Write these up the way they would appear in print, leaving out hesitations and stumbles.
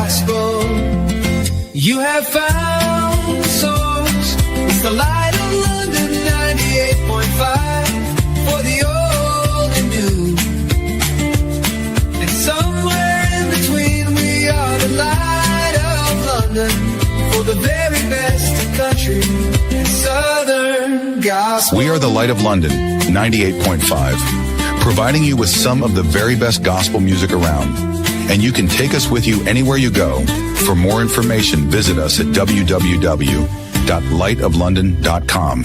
gospel. You have found the source. It's the light of London 98.5 for the old and new. And somewhere in between, we are the light of London for the very best country and southern gospel. We are the light of London 98.5, providing you with some of the very best gospel music around. And you can take us with you anywhere you go. For more information, visit us at www.lightoflondon.com.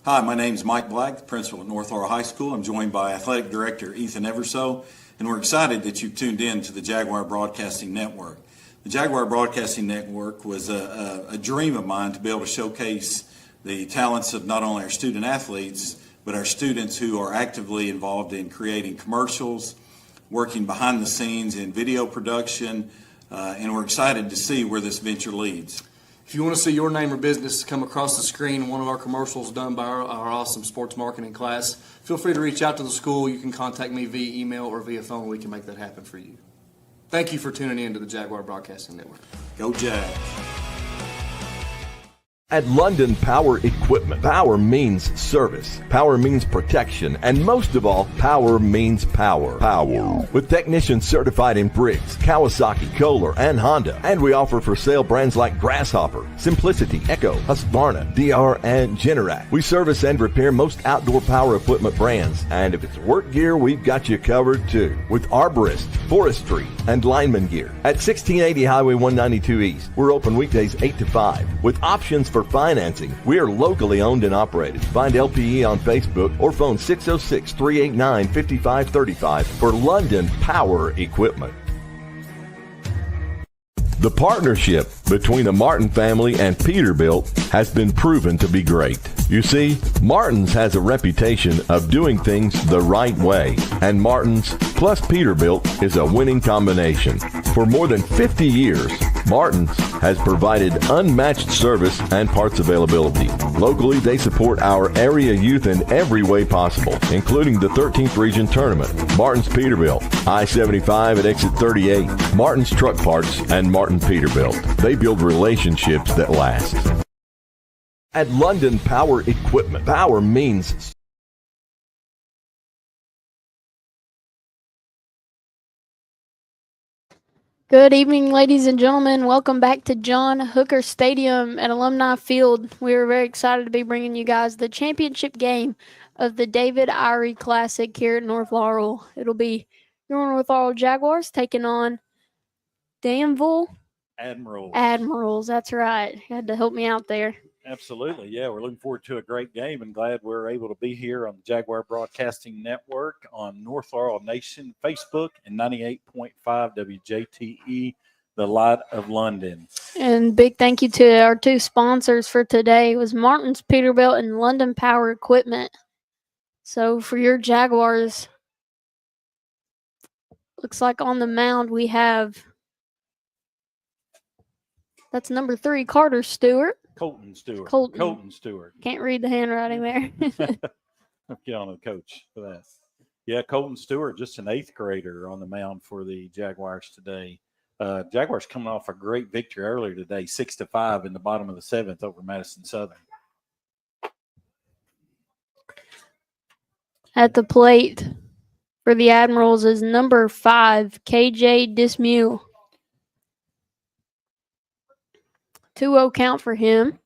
Hi, my name is Mike Black, principal at North Laurel High School. I'm joined by Athletic Director Ethan Everso, and we're excited that you've tuned in to the Jaguar Broadcasting Network. The Jaguar Broadcasting Network was a dream of mine to be able to showcase the talents of not only our student athletes, but our students who are actively involved in creating commercials, working behind the scenes in video production, and we're excited to see where this venture leads. If you want to see your name or business come across the screen in one of our commercials done by our awesome sports marketing class, feel free to reach out to the school. You can contact me via email or via phone. We can make that happen for you. Thank you for tuning in to the Jaguar Broadcasting Network. Go Jags. At London Power Equipment, power means service, power means protection, and most of all, power means power. Power. With technicians certified in Briggs, Kawasaki, Kohler, and Honda. And we offer for sale brands like Grasshopper, Simplicity, Echo, Husqvarna, DR, and Generac. We service and repair most outdoor power equipment brands. And if it's work gear, we've got you covered too. With arborist, forestry, and lineman gear. At 1680 Highway 192 East, we're open weekdays 8 to 5. With options for financing, we are locally owned and operated. Find LPE on Facebook or phone 606-389-5535 for London Power Equipment. The partnership between the Martin family and Peterbilt has been proven to be great. You see, Martin's has a reputation of doing things the right way, and Martin's plus Peterbilt is a winning combination. For more than 50 years, Martin's has provided unmatched service and parts availability. Locally, they support our area youth in every way possible, including the 13th Region Tournament. Martin's Peterbilt, I-75 at exit 38, Martin's Truck Parts, and Martin Peterbilt. They build relationships that last. At London Power Equipment, power means... Good evening, ladies and gentlemen. Welcome back to John Hooker Stadium at Alumni Field. We are very excited to be bringing you guys the championship game of the David Irie Classic here at North Laurel. It'll be your North Laurel Jaguars taking on Danville Admirals. That's right. You had to help me out there. Absolutely. Yeah, we're looking forward to a great game and glad we're able to be here on the Jaguar Broadcasting Network on North Laurel Nation Facebook and 98.5 WJTE, the Light of London. And big thank you to our two sponsors for today. It was Martin's Peterbilt and London Power Equipment. So for your Jaguars, looks like on the mound we have, that's number 3, Carter Stewart. Colton Stewart. Colton Stewart. Can't read the handwriting there. Get on the coach for that. Yeah, Colton Stewart, just an 8th grader on the mound for the Jaguars today. Jaguars coming off a great victory earlier today, 6-5 in the bottom of the 7th over Madison Southern. At the plate for the Admirals is number 5, KJ Dismule. 2-0 count for him.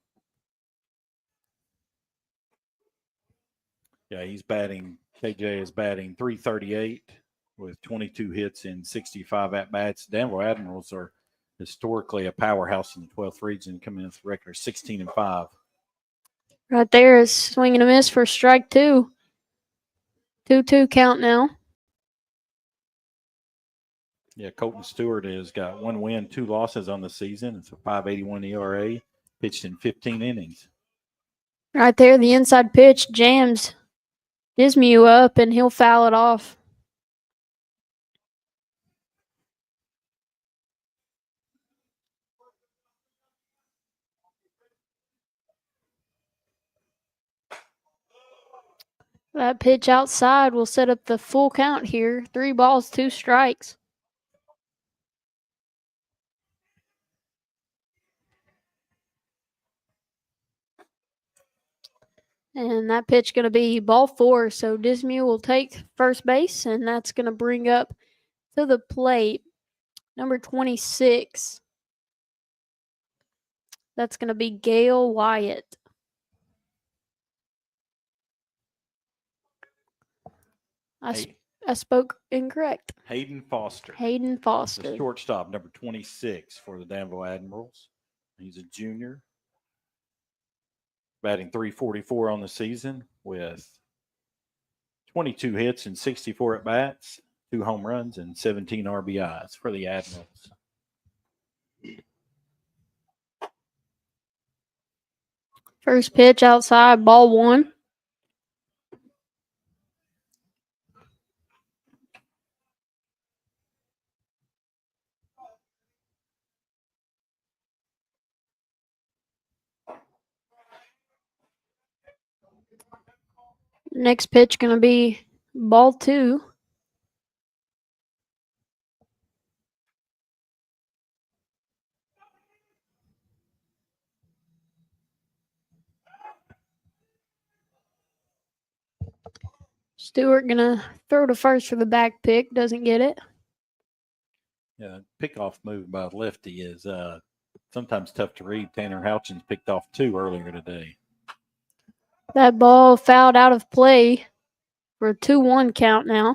Yeah, KJ is batting .338 with 22 hits in 65 at-bats. Danville Admirals are historically a powerhouse in the 12th region, coming in with a record of 16-5. Right there is swing and a miss for strike 2. 2-2 count now. Yeah, Colton Stewart has got 1 win, 2 losses on the season. It's a 5.81 ERA, pitched in 15 innings. Right there, the inside pitch jams Dismue up, and he'll foul it off. That pitch outside will set up the full count here. 3 balls, 2 strikes. And that pitch going to be ball 4. So Dismuke will take first base, and that's going to bring up to the plate number 26. That's going to be Gail Wyatt. I spoke incorrect. Hayden Foster. Hayden The Foster. shortstop, number 26 for the Danville Admirals. He's a junior. Batting .344 on the season with 22 hits and 64 at-bats, 2 home runs, and 17 RBIs for the Admirals. First pitch outside, ball 1. Next pitch going to be ball 2. Stewart going to throw to first for the back pick. Doesn't get it. Yeah, pickoff move by lefty is sometimes tough to read. Tanner Houchins picked off 2 earlier today. That ball fouled out of play for a 2-1 count now.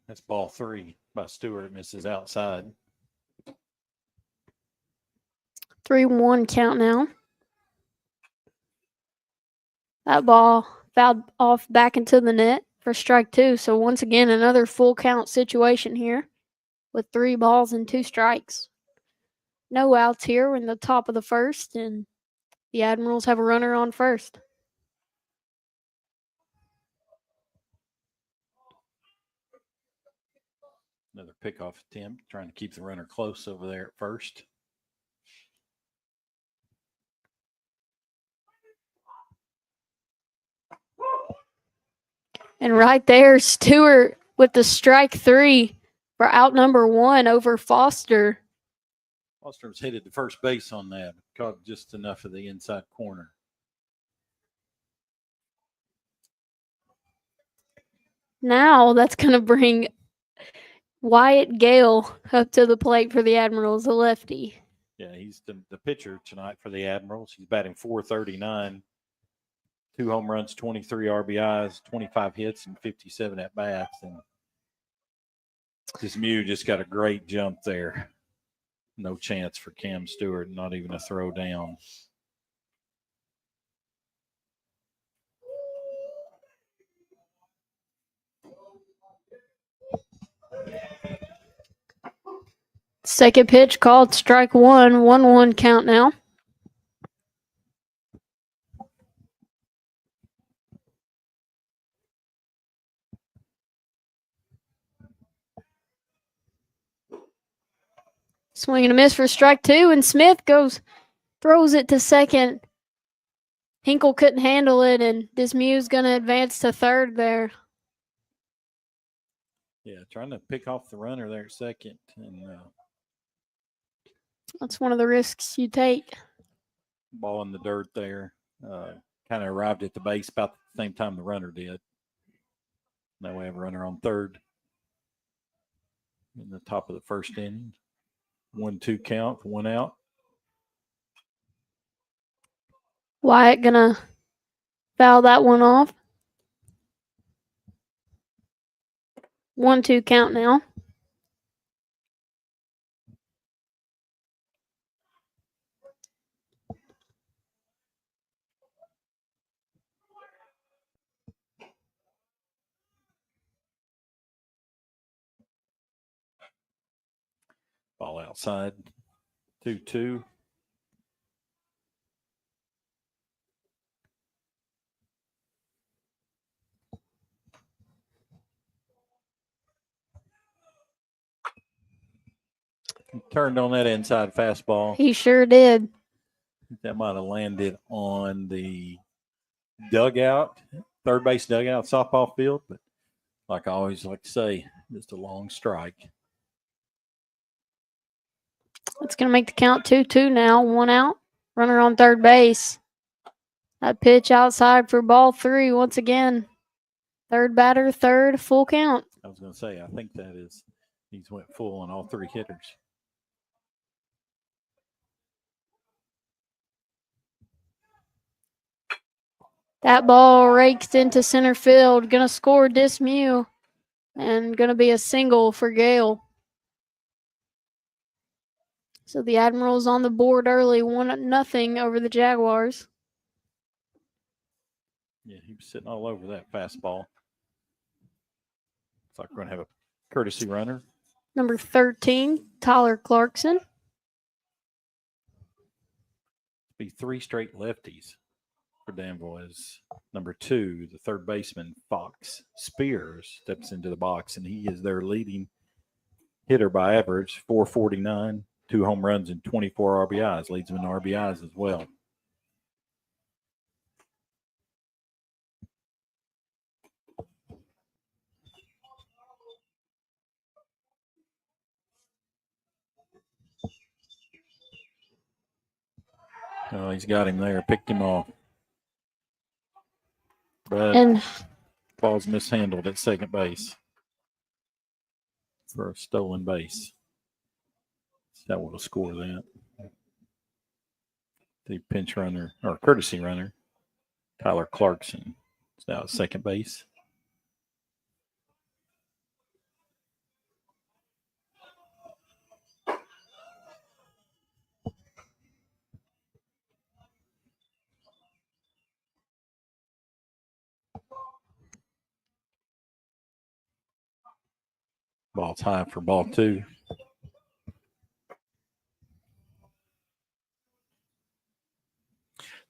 That's ball 3 by Stewart. Misses outside. 3-1 count now. That ball fouled off back into the net for strike 2. So once again, another full count situation here with 3 balls and 2 strikes. No outs here. We're in the top of the first, and the Admirals have a runner on first. Another pickoff attempt, trying to keep the runner close over there at first. And right there, Stewart with the strike 3 for out number 1 over Foster. Foster was headed to first base on that, caught just enough of the inside corner. Now that's going to bring Wyatt Gale up to the plate for the Admirals, a lefty. Yeah, he's the pitcher tonight for the Admirals. He's batting .439, 2 home runs, 23 RBIs, 25 hits, and 57 at-bats. And Dismuke just got a great jump there. No chance for Cam Stewart, not even a throw down. Second pitch called strike 1, 1-1 count now. Swing and a miss for strike 2, and Smith throws it to second. Hinkle couldn't handle it, and Dismuke's going to advance to third there. Yeah, trying to pick off the runner there at second. And that's one of the risks you take. Ball in the dirt there. Kind of arrived at the base about the same time the runner did. Now we have a runner on third in the top of the first inning. 1-2 count, 1 out. Wyatt gonna foul that one off. 1-2 count now. Ball outside. 2-2. Turned on that inside fastball. He sure did. That might have landed on the dugout, third base dugout, softball field. But like I always like to say, just a long strike. It's going to make the count 2-2 now. 1 out. Runner on third base. That pitch outside for ball 3 once again. Third batter, third, full count. I was going to say, I think that is, he's went full on all 3 hitters. That ball rakes into center field. Going to score Dismew. And going to be a single for Gale. So the Admirals on the board early, 1-0 over the Jaguars. Yeah, he was sitting all over that fastball. Looks like we're going to have a courtesy runner. Number 13, Tyler Clarkson. Be 3 straight lefties for Danville as number 2, the third baseman, Fox Spears, steps into the box, and he is their leading hitter by average, 449, 2 home runs and 24 RBIs, leads them in RBIs as well. Oh, he's got him there, picked him off. But And ball's mishandled at second base for a stolen base. That would have scored that. The pinch runner, or courtesy runner, Tyler Clarkson, is now at second base. Ball's high for ball 2.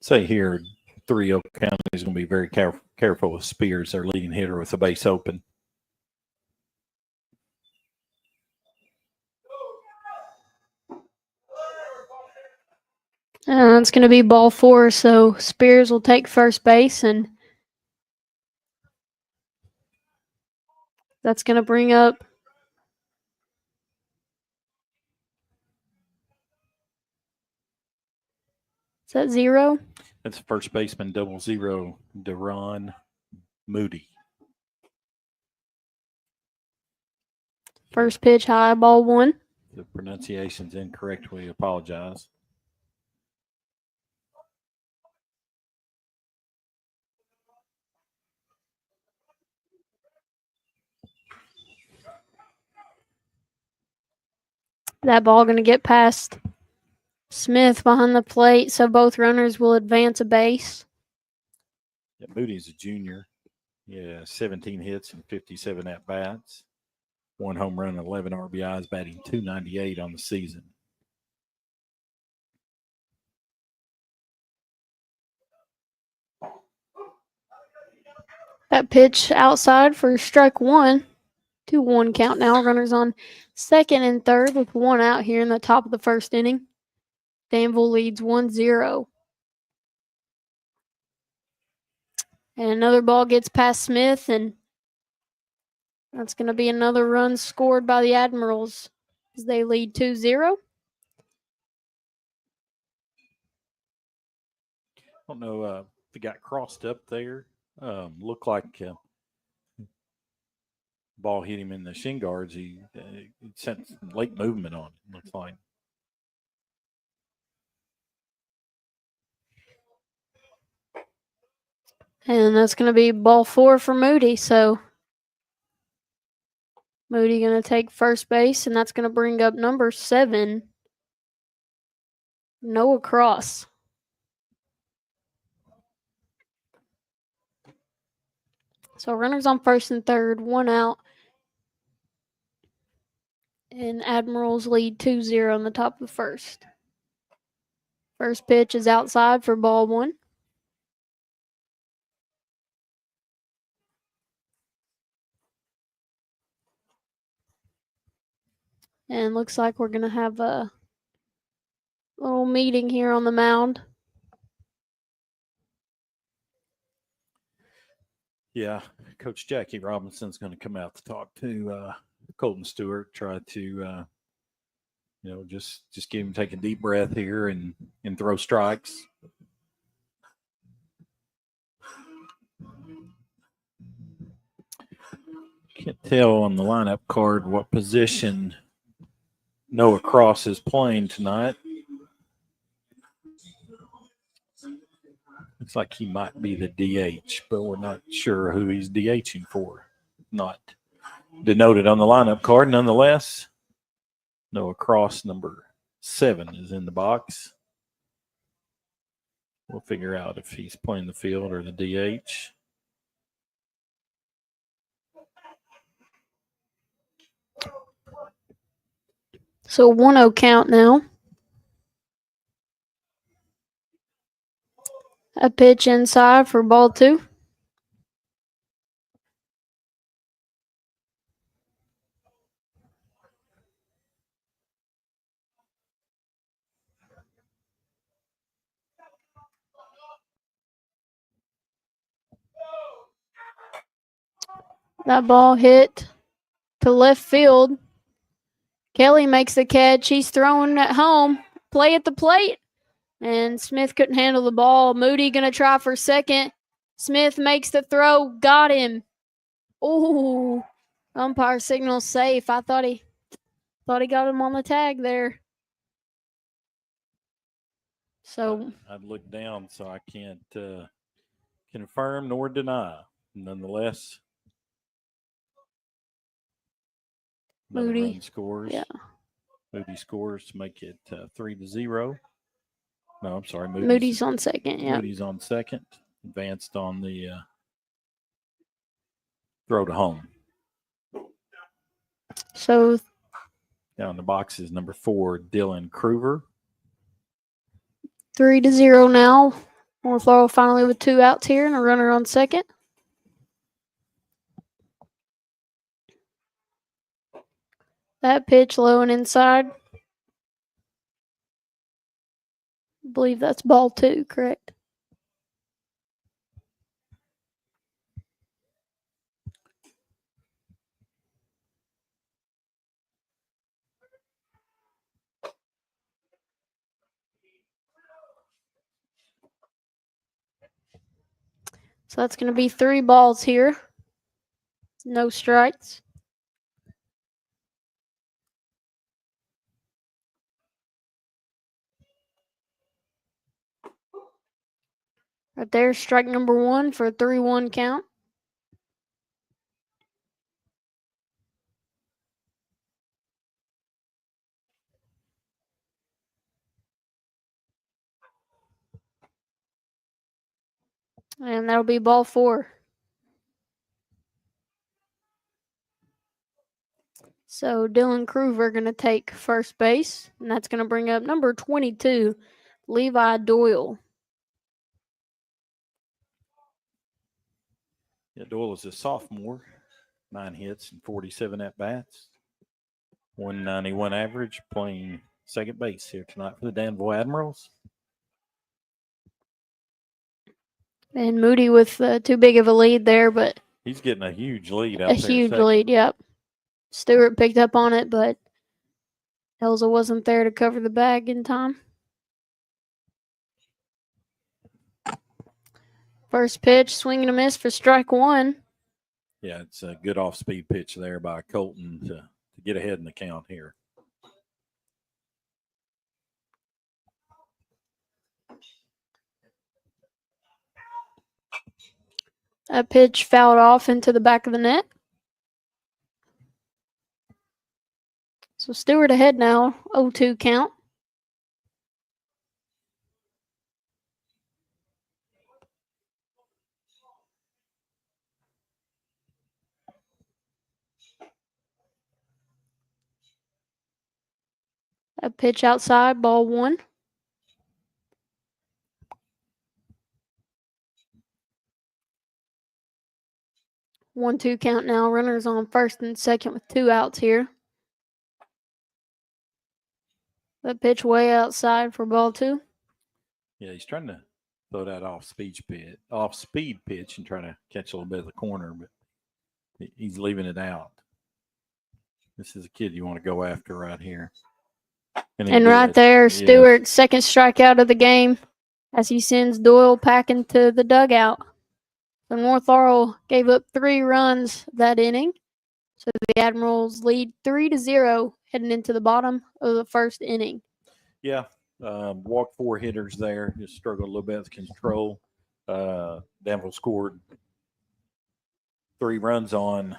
Say here, 3-0 County is going to be very careful with Spears, their leading hitter, with the base open. it's going to be ball 4, so Spears will take first base, and that's going to bring up is that 0? That's first baseman 00, Deron Moody. First pitch high, ball 1. The pronunciation's incorrect. We apologize. That ball going to get past Smith behind the plate, so both runners will advance a base. Yeah, Moody's a junior. Yeah, 17 hits and 57 at-bats. 1 home run, 11 RBIs, batting .298 on the season. That pitch outside for strike 1. 2-1 count now. Runners on second and third with 1 out here in the top of the first inning. Danville leads 1-0. And another ball gets past Smith, and that's going to be another run scored by the Admirals as they lead 2-0. I don't know if it got crossed up there. Looked like ball hit him in the shin guards. He sent some late movement on it, looks like. And that's going to be ball 4 for Moody. So Moody going to take first base, and that's going to bring up number 7, Noah Cross. So runners on first and third, 1 out. And Admirals lead 2-0 in the top of the first. First pitch is outside for ball 1. And looks like we're going to have a little meeting here on the mound. Yeah, Coach Jackie Robinson's going to come out to talk to Colton Stewart, try to, just get him take a deep breath here and throw strikes. Can't tell on the lineup card what position Noah Cross is playing tonight. Looks like he might be the DH, but we're not sure who he's DHing for. Not denoted on the lineup card. Nonetheless, Noah Cross, number 7, is in the box. We'll figure out if he's playing the field or the DH. So 1-0 count now. A pitch inside for ball 2. That ball hit to left field. Kelly makes the catch. He's throwing at home. Play at the plate. And Smith couldn't handle the ball. Moody going to try for second. Smith makes the throw. Got him. Ooh. Umpire signals safe. I thought he got him on the tag there. So I'd look down, so I can't confirm nor deny. Nonetheless, Moody run scores. Yeah. Moody scores to make it 3-0. No, I'm sorry. Moody's on second. Yeah. Moody's on second. Advanced on the throw to home. So Down in the box is number 4, Dylan Kruger. 3-0 now. North Laurel finally with 2 outs here and a runner on second. That pitch low and inside. I believe that's ball 2, correct? So that's going to be 3 balls here. No strikes. Right there, strike number 1 for a 3-1 count. And that'll be ball 4. So Dylan Kruger going to take first base, and that's going to bring up number 22, Levi Doyle. Yeah, Doyle is a sophomore. 9 hits and 47 at-bats. 191 average, playing second base here tonight for the Danville Admirals. And Moody with too big of a lead there, but he's getting a huge lead out there. A huge lead, yep. Stewart picked up on it, but Elza wasn't there to cover the bag in time. First pitch, swing and a miss for strike 1. Yeah, it's a good off-speed pitch there by Colton to get ahead in the count here. That pitch fouled off into the back of the net. So Stewart ahead now, 0-2 count. A pitch outside, ball 1. 1-2 count now. Runners on first and second with 2 outs here. The pitch way outside for ball 2. Yeah, he's trying to throw that off-speed pitch and try to catch a little bit of the corner, but he's leaving it out. This is a kid you want to go after right here. And right there, Stewart's second strikeout of the game as he sends Doyle packing to the dugout. So North Laurel gave up 3 runs that inning. So the Admirals lead 3-0 heading into the bottom of the first inning. Yeah, walked 4 hitters there. Just struggled a little bit with control. Danville scored 3 runs on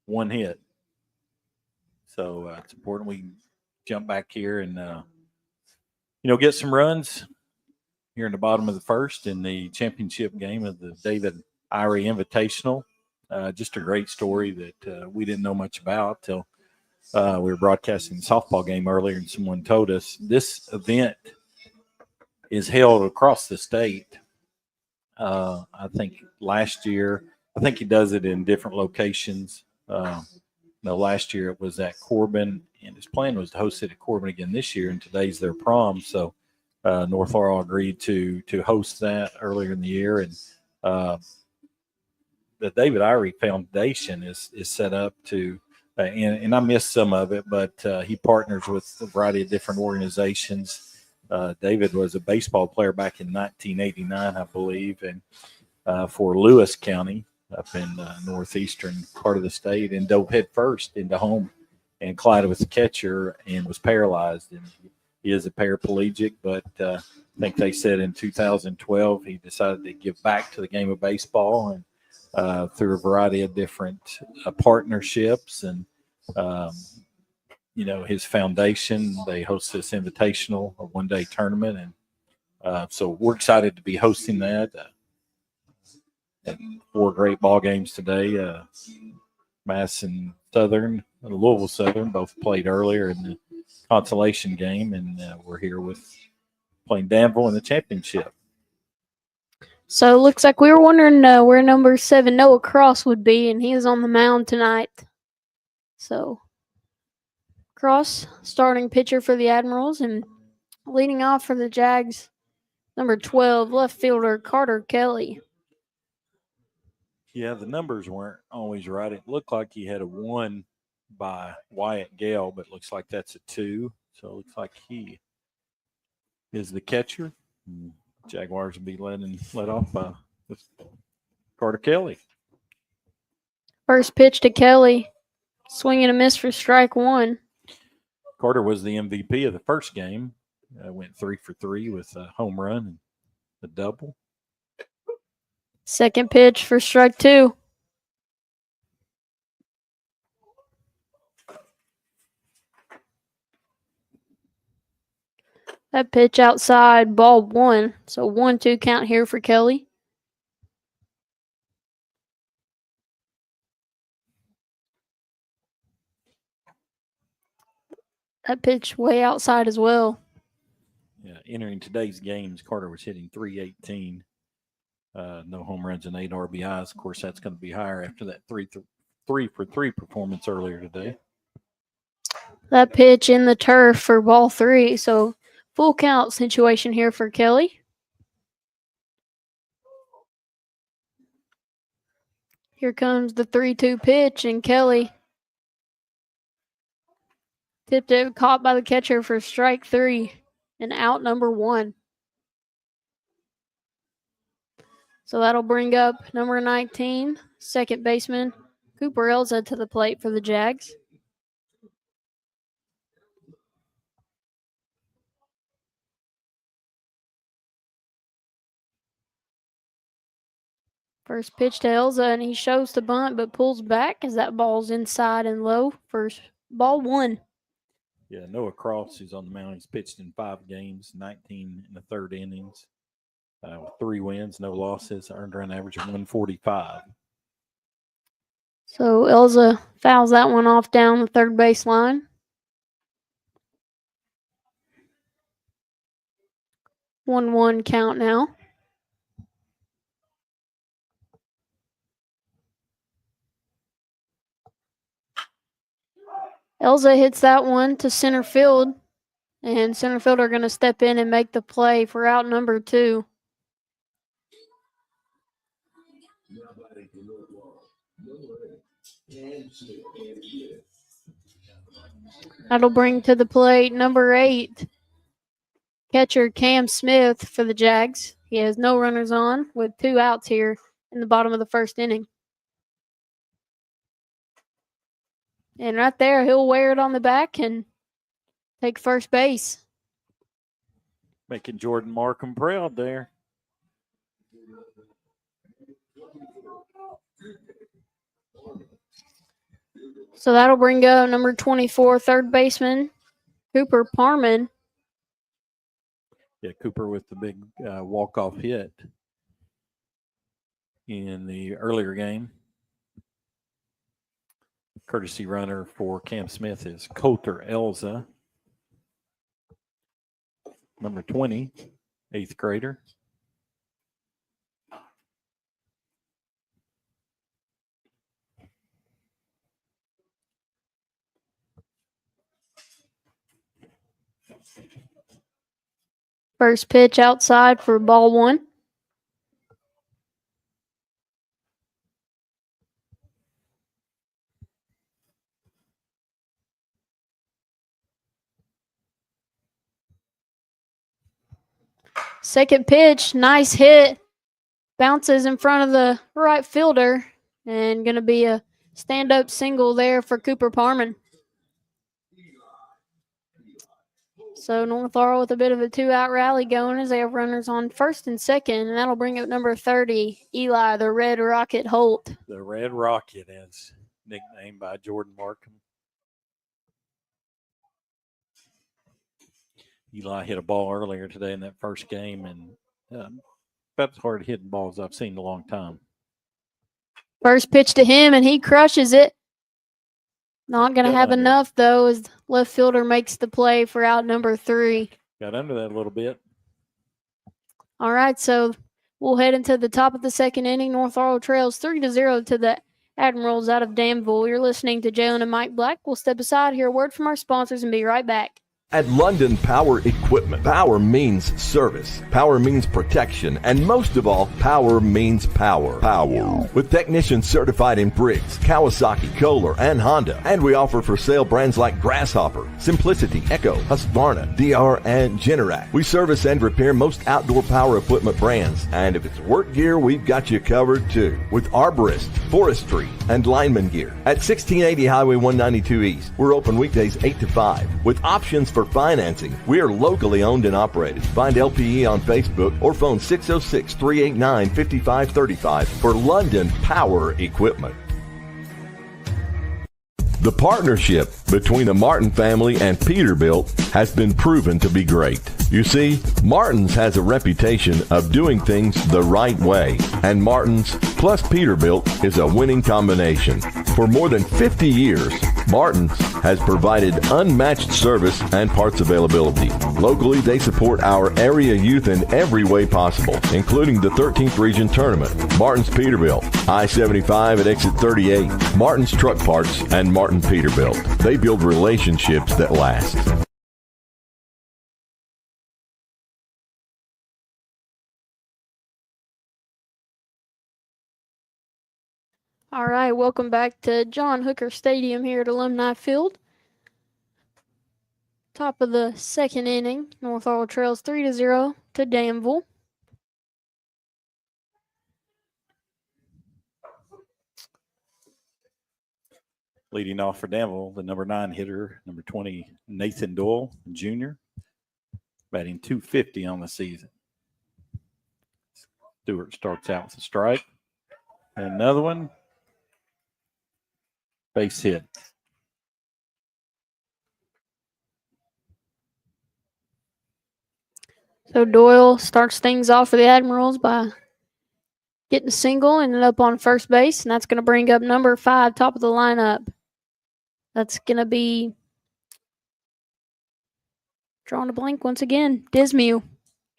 1 hit. So it's important we jump back here and, get some runs here in the bottom of the first in the championship game of the David Irie Invitational. Just a great story that we didn't know much about till we were broadcasting the softball game earlier, and someone told us this event is held across the state. I think last year, I think he does it in different locations. Last year it was at Corbin, and his plan was to host it at Corbin again this year, and today's their prom. So North Laurel agreed to host that earlier in the year, and the David Irie Foundation is set up to, and I missed some of it, but he partners with a variety of different organizations. David was a baseball player back in 1989, I believe, and for Lewis County up in northeastern part of the state, and dove head first into home and collided with the catcher and was paralyzed. And he is a paraplegic, but I think they said in 2012 he decided to give back to the game of baseball, and through a variety of different partnerships and his foundation, they host this invitational, a 1-day tournament, and so we're excited to be hosting that. And 4 great ball games today. Mass and Southern, Louisville Southern, both played earlier in the consolation game, and we're here with playing Danville in the championship. So it looks like we were wondering where number 7 Noah Cross would be, and he is on the mound tonight. So Cross, starting pitcher for the Admirals, and leading off for the Jags, number 12 left fielder Carter Kelly. Yeah, the numbers weren't always right. It looked like he had a 1 by Wyatt Gale, but it looks like that's a 2. So it looks like he is the catcher. Jaguars will be led off by Carter Kelly. First pitch to Kelly. Swing and a miss for strike 1. Carter was the MVP of the first game. Went 3 for 3 with a home run and a double. Second pitch for strike 2. That pitch outside, ball 1. So 1-2 count here for Kelly. That pitch way outside as well. Yeah, entering today's games, Carter was hitting .318. No home runs and 8 RBIs. Of course, that's going to be higher after that 3 for 3 performance earlier today. That pitch in the turf for ball 3. So full count situation here for Kelly. Here comes the 3-2 pitch, and Kelly tipped it, caught by the catcher for strike 3 and out number 1. So that'll bring up number 19, second baseman Cooper Elza to the plate for the Jags. First pitch to Elza, and he shows the bunt but pulls back as that ball's inside and low for ball 1. Yeah, Noah Cross, who's on the mound, he's pitched in 5 games, 19 in the third innings, with 3 wins, no losses, earned run average of 145. So Elza fouls that one off down the third base line. 1-1 count now. Elza hits that one to center field. And center fielder going to step in and make the play for out number 2. That'll bring to the plate number 8, catcher Cam Smith for the Jags. He has no runners on with 2 outs here in the bottom of the first inning. And right there, he'll wear it on the back and take first base. Making Jordan Markham proud there. So that'll bring up number 24, third baseman, Cooper Parman. Yeah, Cooper with the big walk-off hit in the earlier game. Courtesy runner for Cam Smith is Coulter Elza, number 20, 8th grader. First pitch outside for ball 1. Second pitch, nice hit. Bounces in front of the right fielder, and going to be a stand-up single there for Cooper Parman. So North Laurel with a bit of a 2-out rally going as they have runners on first and second, and that'll bring up number 30, Eli, the Red Rocket Holt. The Red Rocket, as nicknamed by Jordan Markham. Eli hit a ball earlier today in that first game, and about as hard hitting balls I've seen in a long time. First pitch to him, and he crushes it. Not going to have enough, though, as the left fielder makes the play for out number 3. Got under that a little bit. All right, so we'll head into the top of the second inning. North Laurel trails 3-0 to the Admirals out of Danville. You're listening to Jaelyn and Mike Black. We'll step aside, hear a word from our sponsors, and be right back. At London Power Equipment, power means service, power means protection, and most of all, power means power. Power. With technicians certified in Briggs, Kawasaki, Kohler, and Honda. And we offer for sale brands like Grasshopper, Simplicity, Echo, Husqvarna, DR, and Generac. We service and repair most outdoor power equipment brands. And if it's work gear, we've got you covered too. With arborist, forestry, and lineman gear. At 1680 Highway 192 East, we're open weekdays 8 to 5 with options for financing. We are locally owned and operated. Find LPE on Facebook or phone 606-389-5535 for London Power Equipment. The partnership between the Martin family and Peterbilt has been proven to be great. You see, Martin's has a reputation of doing things the right way, and Martin's plus Peterbilt is a winning combination. For more than 50 years, Martin's has provided unmatched service and parts availability. Locally, they support our area youth in every way possible, including the 13th Region Tournament. Martin's Peterbilt, I-75 at exit 38, Martin's Truck Parts, and Martin Peterbilt. They build relationships that last. All right, welcome back to John Hooker Stadium here at Alumni Field. Top of the second inning, North Laurel trails 3-0 to Danville. Leading off for Danville, the number 9 hitter, number 20, Nathan Doyle, Jr., batting .250 on the season. Stewart starts out with a strike. And another one. Base hit. So Doyle starts things off for the Admirals by getting a single, ended up on first base, and that's going to bring up number 5, top of the lineup. That's going to be, drawing a blank once again, Dismuke.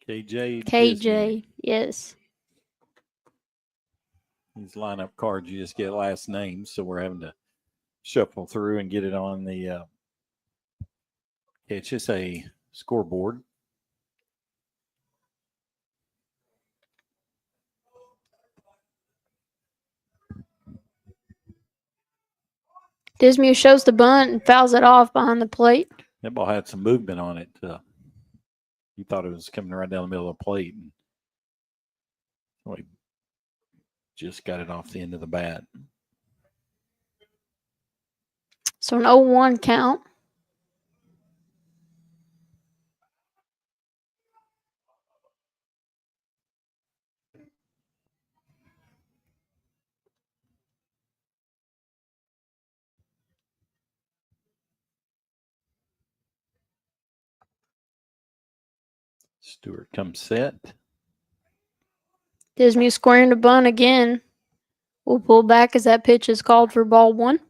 KJ. KJ, yes. These lineup cards, you just get last names, so we're having to shuffle through and get it on the it's just a scoreboard. Dismuke shows the bunt and fouls it off behind the plate. That ball had some movement on it. You thought it was coming right down the middle of the plate. And we just got it off the end of the bat. So an 0-1 count. Stewart comes set. Dismuke squaring the bunt again. We'll pull back as that pitch is called for ball 1.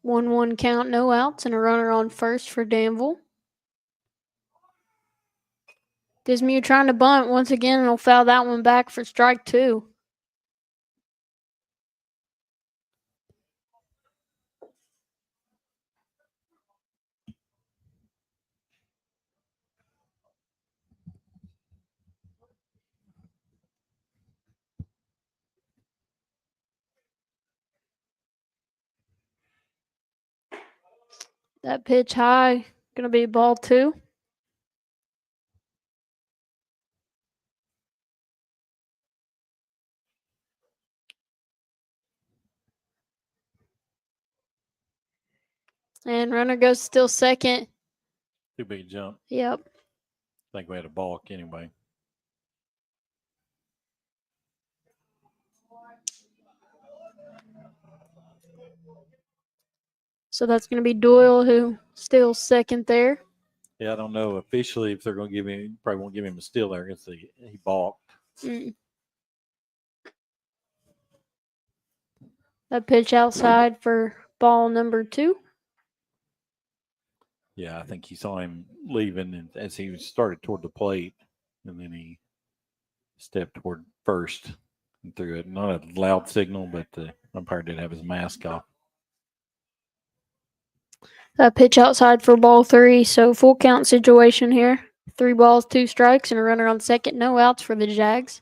1-1 count, no outs, and a runner on first for Danville. Dismuke trying to bunt once again, and will foul that one back for strike 2. That pitch high, going to be ball 2. And runner goes still second. Too big jump. Yep. I think we had a balk anyway. So that's going to be Doyle who steals second there. Yeah, I don't know officially if they're going to give him, probably won't give him a steal there against he balked. That pitch outside for ball number 2. Yeah, I think he saw him leaving and as he started toward the plate, and then he stepped toward first and threw it. Not a loud signal, but the umpire did have his mask off. That pitch outside for ball 3. So full count situation here. 3 balls, 2 strikes, and a runner on second. No outs for the Jags.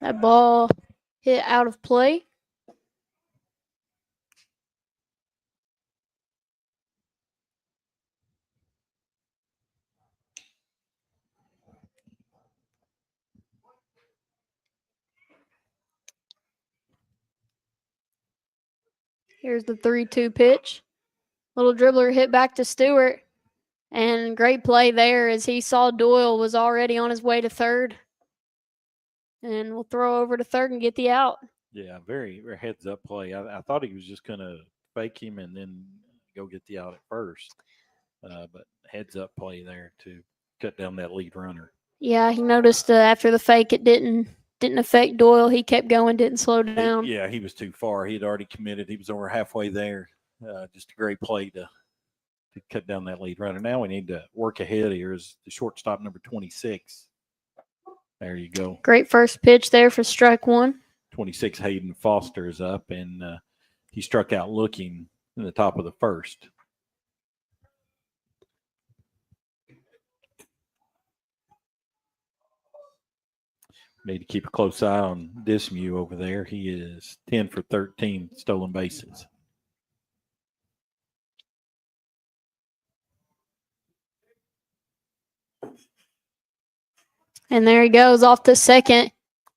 That ball hit out of play. Here's the 3-2 pitch. Little dribbler hit back to Stewart. And great play there as he saw Doyle was already on his way to third. And we'll throw over to third and get the out. Yeah, very heads up play. I thought he was just going to fake him and then go get the out at first. But heads up play there to cut down that lead runner. Yeah, he noticed after the fake it didn't affect Doyle. He kept going, didn't slow down. Yeah, he was too far. He had already committed. He was over halfway there. Just a great play to cut down that lead runner. Now we need to work ahead here is the shortstop number 26. There you go. Great first pitch there for strike 1. 26 Hayden Foster is up, and he struck out looking in the top of the first. Need to keep a close eye on Dismuke over there. He is 10 for 13 stolen bases. And there he goes off to second.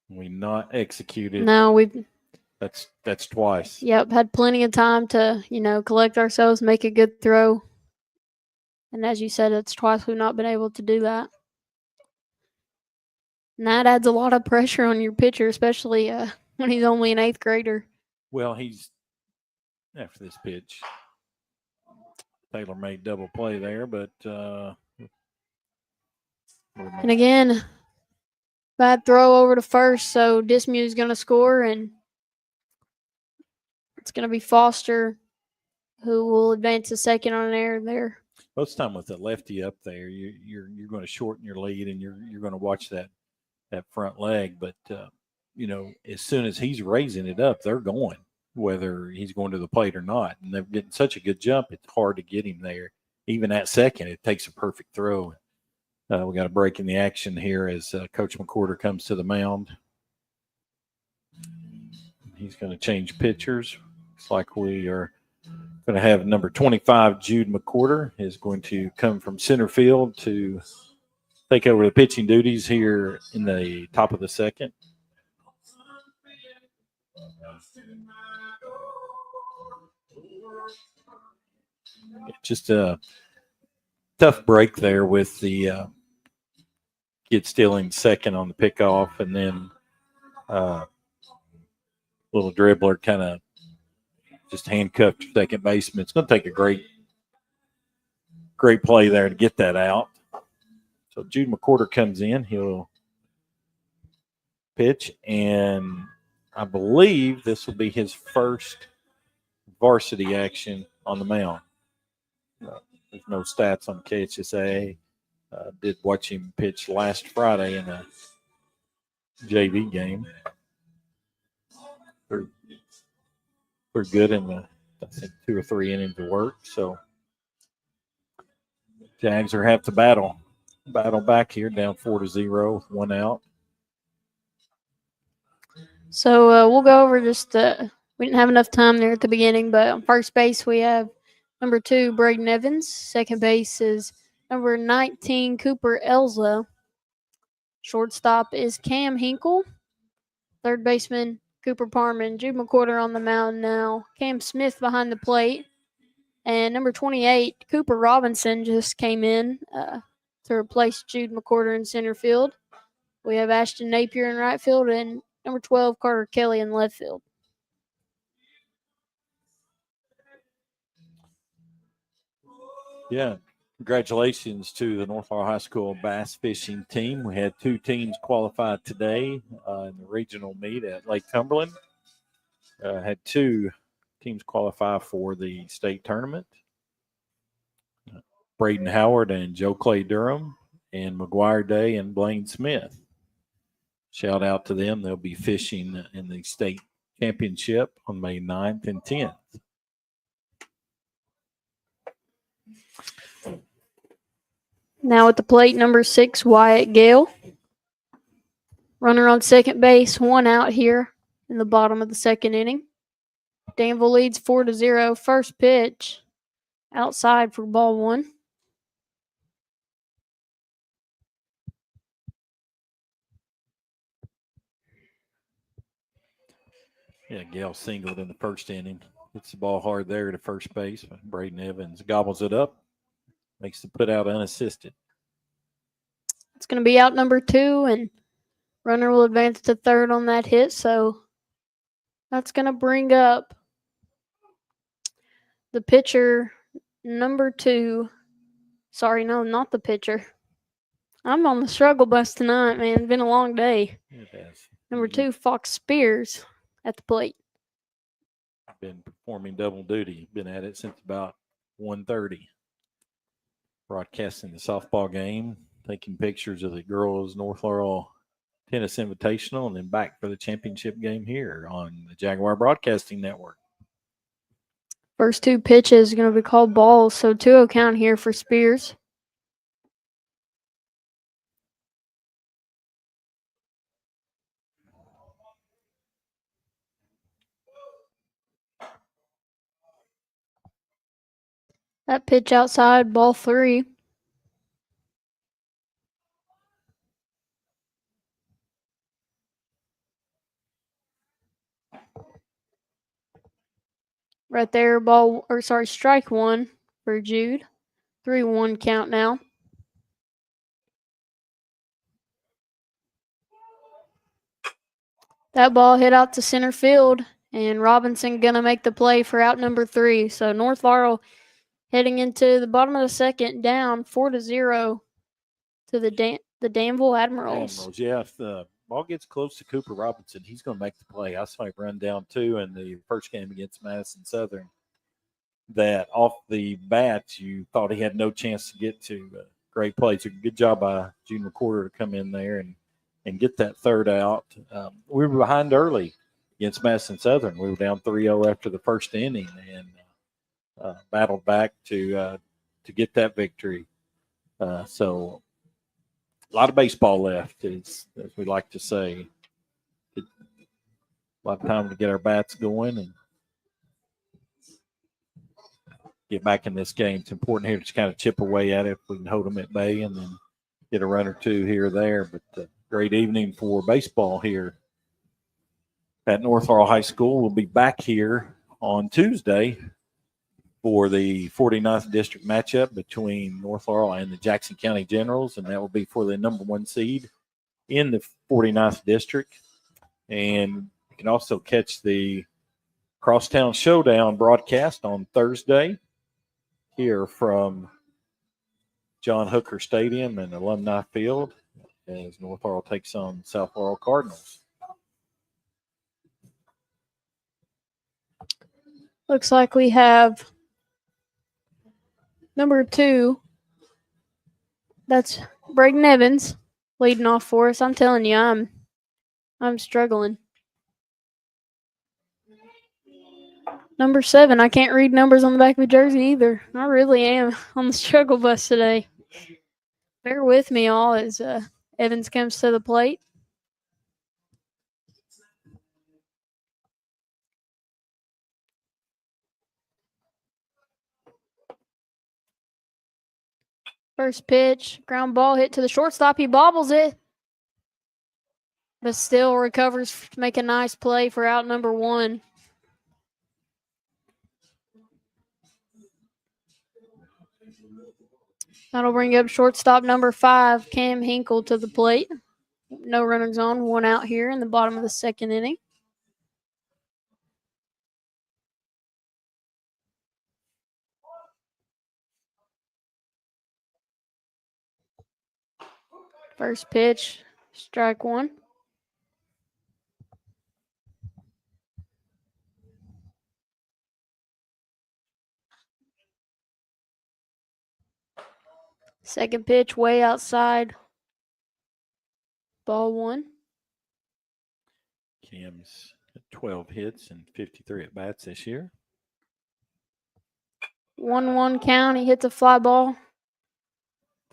We not executed. No, we've that's twice. Yep, had plenty of time to, collect ourselves, make a good throw. And as you said, it's twice we've not been able to do that. And that adds a lot of pressure on your pitcher, especially when he's only an 8th grader. Well, he's after this pitch. Taylor made double play there, but and again, bad throw over to first, so Dismuke is going to score, and it's going to be Foster who will advance to second on an error there. most of the time with the lefty up there, you're going to shorten your lead and you're going to watch that front leg. But as soon as he's raising it up, they're going, whether he's going to the plate or not. And they're getting such a good jump, it's hard to get him there. Even at second, it takes a perfect throw. We got a break in the action here as Coach McCorder comes to the mound. He's going to change pitchers. Looks like we are going to have number 25, Jude McCorder, is going to come from center field to take over the pitching duties here in the top of the second. Just a tough break there with the kid stealing second on the pickoff, and then little dribbler kind of just handcuffed second baseman. It's going to take a great play there to get that out. So Jude McCorder comes in. He'll pitch, and I believe this will be his first varsity action on the mound. There's no stats on KHSA. Did watch him pitch last Friday in a JV game. Pretty good in the, I think, 2 or 3 innings of work. So Jags are have to battle back here, down 4-0 with 1 out. So we'll go over just we didn't have enough time there at the beginning, but on first base we have number 2, Braden Evans. Second base is number 19, Cooper Elza. Shortstop is Cam Hinkle. Third baseman, Cooper Parman. Jude McCorder on the mound now. Cam Smith behind the plate. And number 28, Cooper Robinson, just came in to replace Jude McCorder in center field. We have Ashton Napier in right field and number 12, Carter Kelly in left field. Yeah, congratulations to the North Laurel High School bass fishing team. We had 2 teams qualified today in the regional meet at Lake Cumberland. Had 2 teams qualify for the state tournament. Braden Howard and Joe Clay Durham, and McGuire Day and Blaine Smith. Shout out to them. They'll be fishing in the state championship on May 9th and 10th. Now at the plate, number 6, Wyatt Gale. Runner on second base, 1 out here in the bottom of the second inning. Danville leads 4-0. First pitch outside for ball 1. Yeah, Gale singled in the first inning. Hits the ball hard there to first base. Braden Evans gobbles it up. Makes the put out unassisted. It's going to be out number 2, and runner will advance to third on that hit. So that's going to bring up the pitcher, number 2. Sorry, no, not the pitcher. I'm on the struggle bus tonight, man. It's been a long day. It has. Number 2, Fox Spears at the plate. Been performing double duty. Been at it since about 1:30. Broadcasting the softball game, taking pictures of the girls' North Laurel Tennis Invitational, and then back for the championship game here on the Jaguar Broadcasting Network. First 2 pitches are going to be called balls, so 2-0 count here for Spears. That pitch outside, ball 3. Right there, strike 1 for Jude. 3-1 count now. That ball hit out to center field, and Robinson going to make the play for out number 3. So North Laurel heading into the bottom of the second, down 4-0 to the Danville Admirals. Yeah, if the ball gets close to Cooper Robinson, he's going to make the play. I saw him run down 2 in the first game against Madison Southern. that off the bat you thought he had no chance to get to. Great play. So good job by Jude McCorder to come in there and get that third out. We were behind early against Madison Southern. We were down 3-0 after the first inning and battled back to get that victory. So a lot of baseball left, as we like to say. A lot of time to get our bats going and get back in this game. It's important here to kind of chip away at it if we can hold them at bay and then get a run or two here or there. But great evening for baseball here at North Laurel High School. We'll be back here on Tuesday for the 49th district matchup between North Laurel and the Jackson County Generals, and that will be for the number 1 seed in the 49th district. And you can also catch the Crosstown Showdown broadcast on Thursday here from John Hooker Stadium and Alumni Field as North Laurel takes on South Laurel Cardinals. Looks like we have number 2. That's Braden Evans leading off for us. I'm telling you, I'm struggling. Number 7, I can't read numbers on the back of the jersey either. I really am on the struggle bus today. Bear with me all as Evans comes to the plate. First pitch, ground ball hit to the shortstop. He bobbles it, but still recovers to make a nice play for out number 1. That'll bring up shortstop number 5, Cam Hinkle, to the plate. No runners on, 1 out here in the bottom of the 2nd inning. First pitch, strike 1. Second pitch, way outside. Ball 1. Cam's got 12 hits and 53 at-bats this year. 1-1 count. He hits a fly ball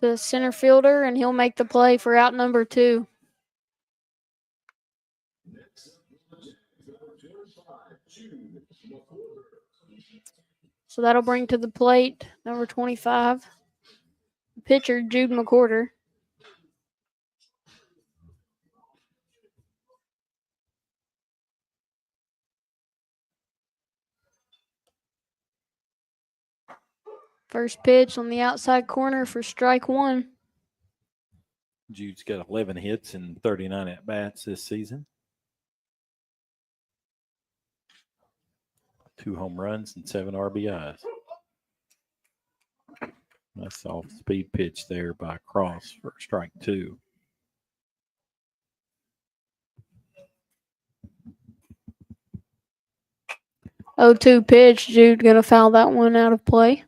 to the center fielder, and he'll make the play for out number 2. So that'll bring to the plate number 25, pitcher Jude McCorder. First pitch on the outside corner for strike 1. Jude's got 11 hits and 39 at-bats this season. 2 home runs and 7 RBIs. That's off-speed pitch there by Cross for strike 2. Oh, 2 pitch. Jude going to foul that one out of play.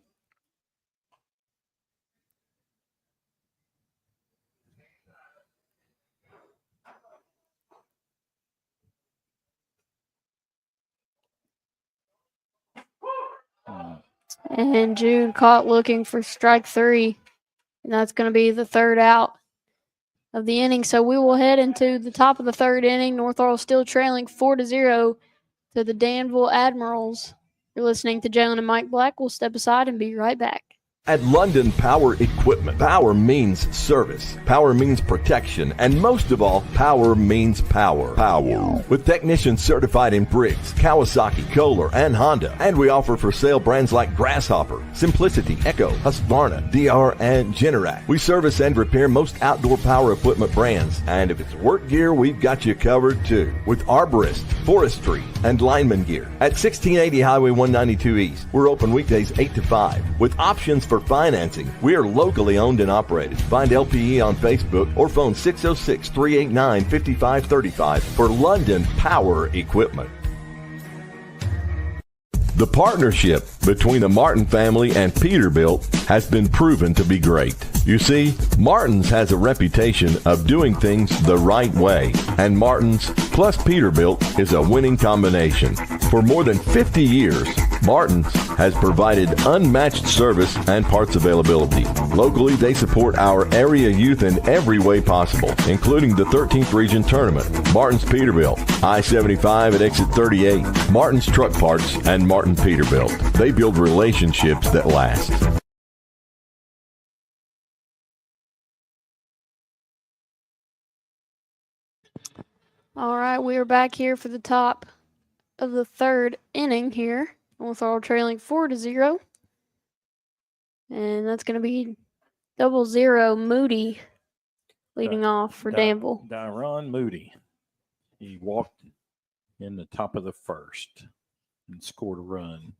And Jude caught looking for strike 3. And that's going to be the 3rd out of the inning. So we will head into the top of the 3rd inning. North Laurel still trailing 4-0 to the Danville Admirals. You're listening to Jaelyn and Mike Black. We'll step aside and be right back. At London Power Equipment, power means service, power means protection, and most of all, power means power. Power. With technicians certified in Briggs, Kawasaki, Kohler, and Honda. And we offer for sale brands like Grasshopper, Simplicity, Echo, Husqvarna, DR, and Generac. We service and repair most outdoor power equipment brands. And if it's work gear, we've got you covered too. With arborist, forestry, and lineman gear. At 1680 Highway 192 East, we're open weekdays 8 to 5. With options for financing, we are locally owned and operated. Find LPE on Facebook or phone 606-389-5535 for London Power Equipment. The partnership between the Martin family and Peterbilt has been proven to be great. You see, Martin's has a reputation of doing things the right way, and Martin's plus Peterbilt is a winning combination. For more than 50 years, Martin's has provided unmatched service and parts availability. Locally, they support our area youth in every way possible, including the 13th Region Tournament. Martin's Peterbilt, I-75 at exit 38, Martin's Truck Parts, and Martin Peterbilt. They build relationships that last. All right, we are back here for the top of the third inning here. Laurel trailing 4-0. And that's going to be 0-0 Moody leading off for Danville. Dyron Moody. He walked in the top of the first and scored a run.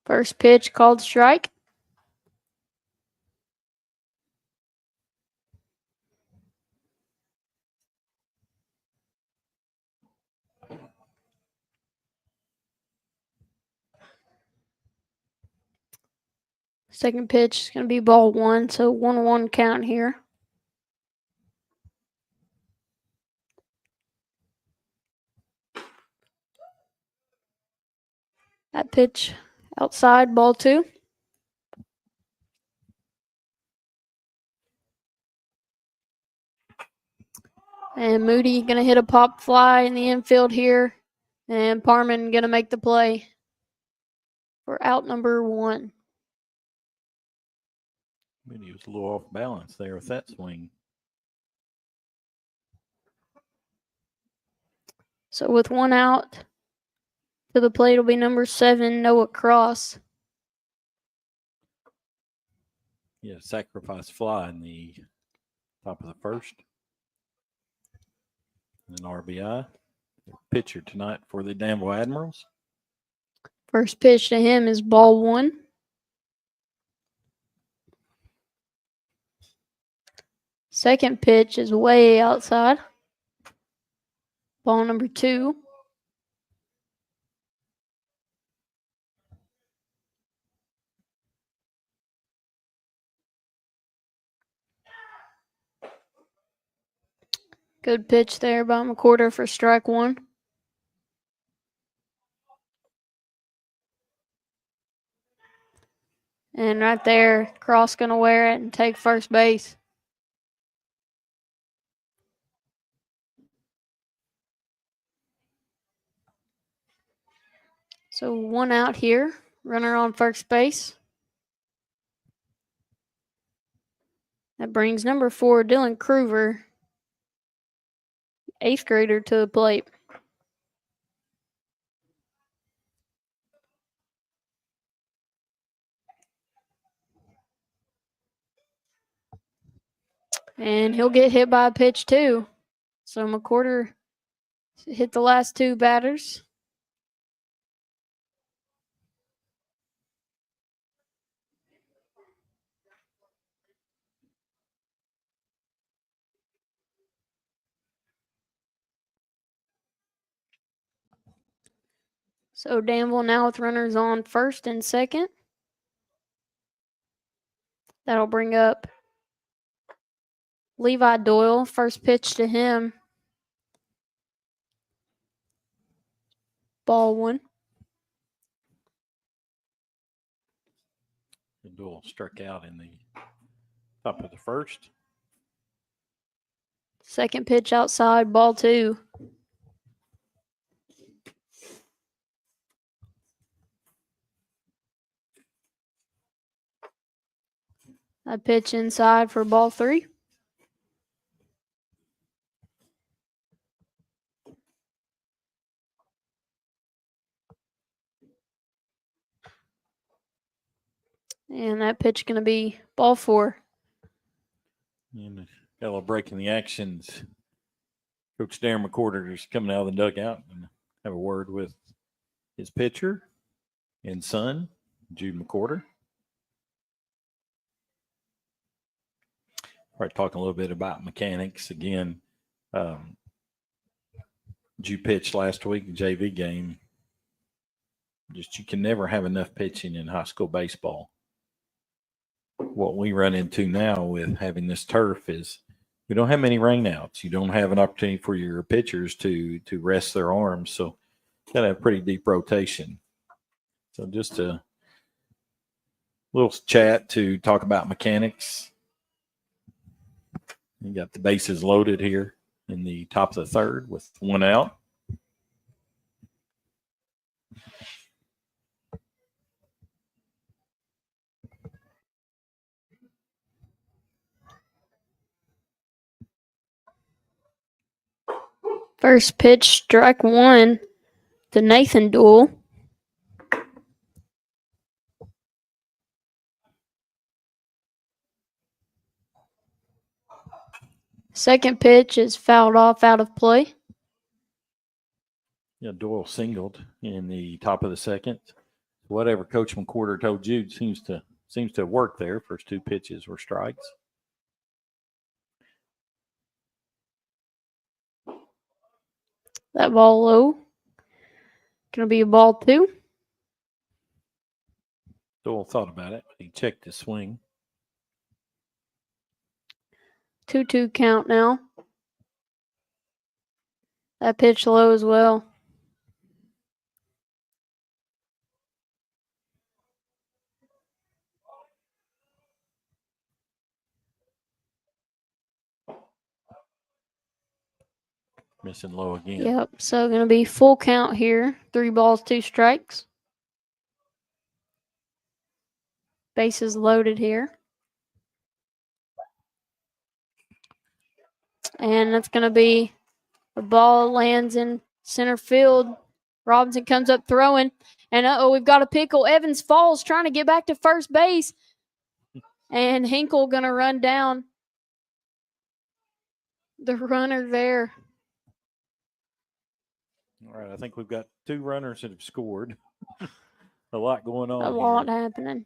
First pitch called strike. Second pitch is going to be ball one, so 1-1 count here. That pitch outside, ball two. And Moody going to hit a pop fly in the infield here. And Parman going to make the play for out number one. Moody was a little off balance there with that swing. So with one out, to the plate will be number 7, Noah Cross. Yeah, sacrifice fly in the top of the first. And an RBI. Pitcher tonight for the Danville Admirals. First pitch to him is ball one. Second pitch is way outside. Ball number 2. Good pitch there by McCorder for strike one. And right there, Cross going to wear it and take first base. So one out here, runner on first base. That brings number 4, Dylan Kruger, 8th grader, to the plate. And he'll get hit by a pitch too. So McCorder hit the last 2 batters. So Danville now with runners on first and second. That'll bring up Levi Doyle. First pitch to him. Ball one. Doyle struck out in the top of the first. Second pitch outside, ball 2. That pitch inside for ball 3. And that pitch going to be ball 4. And got a little break in the actions. Coach Darren McCorder is coming out of the dugout and have a word with his pitcher and son, Jude McCorder. Right, talking a little bit about mechanics again. Did you pitch last week, the JV game? Just you can never have enough pitching in high school baseball. What we run into now with having this turf is we don't have many rainouts. You don't have an opportunity for your pitchers to rest their arms. So you got to have pretty deep rotation. So just a little chat to talk about mechanics. You got the bases loaded here in the top of the third with one out. First pitch, strike one to Nathan Duell. Second pitch is fouled off out of play. Yeah, Doyle singled in the top of the second. Whatever Coach McWhorter told you seems to have worked there. First two pitches were strikes. That ball low. Going to be a ball 2. Doyle thought about it. He checked his swing. 2-2 count now. That pitch low as well. Missing low again. Yep, so going to be full count here. 3 balls, 2 strikes. Bases loaded here. And that's going to be the ball lands in center field. Robinson comes up throwing. And we've got a pickle. Evans falls trying to get back to first base. And Hinkle going to run down the runner there. All right, I think we've got 2 runners that have scored. A lot going on. A lot happening.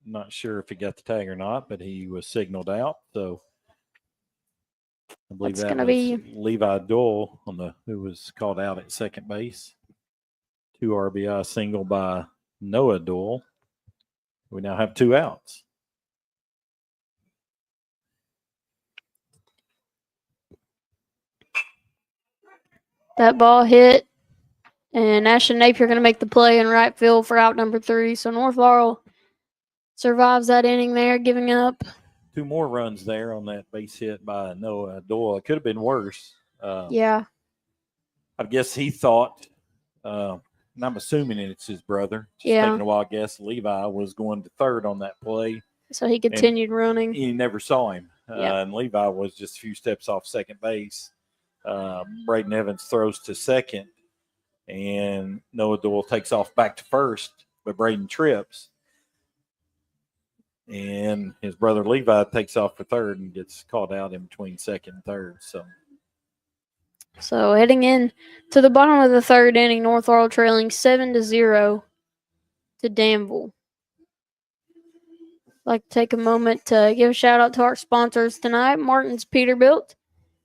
Not sure if he got the tag or not, but he was signaled out. So I believe That's that gonna was be Levi Doyle who was called out at second base. 2 RBI single by Noah Doyle. We now have 2 outs. that ball hit. And Ashton Napier going to make the play in right field for out number 3. So North Laurel survives that inning there, giving up 2 more runs there on that base hit by Noah Doyle. It could have been worse. Yeah. I guess he thought, and I'm assuming it's his brother. Just taking a wild guess. Levi was going to third on that play. So he continued running. He never saw him. Yep. And Levi was just a few steps off second base. Braden Evans throws to second, and Noah Doyle takes off back to first, but Braden trips. And his brother Levi takes off for third and gets caught out in between second and third. So heading in to the bottom of the third inning, North Laurel trailing 7-0 to Danville. I'd like to take a moment to give a shout out to our sponsors tonight, Martin's Peterbilt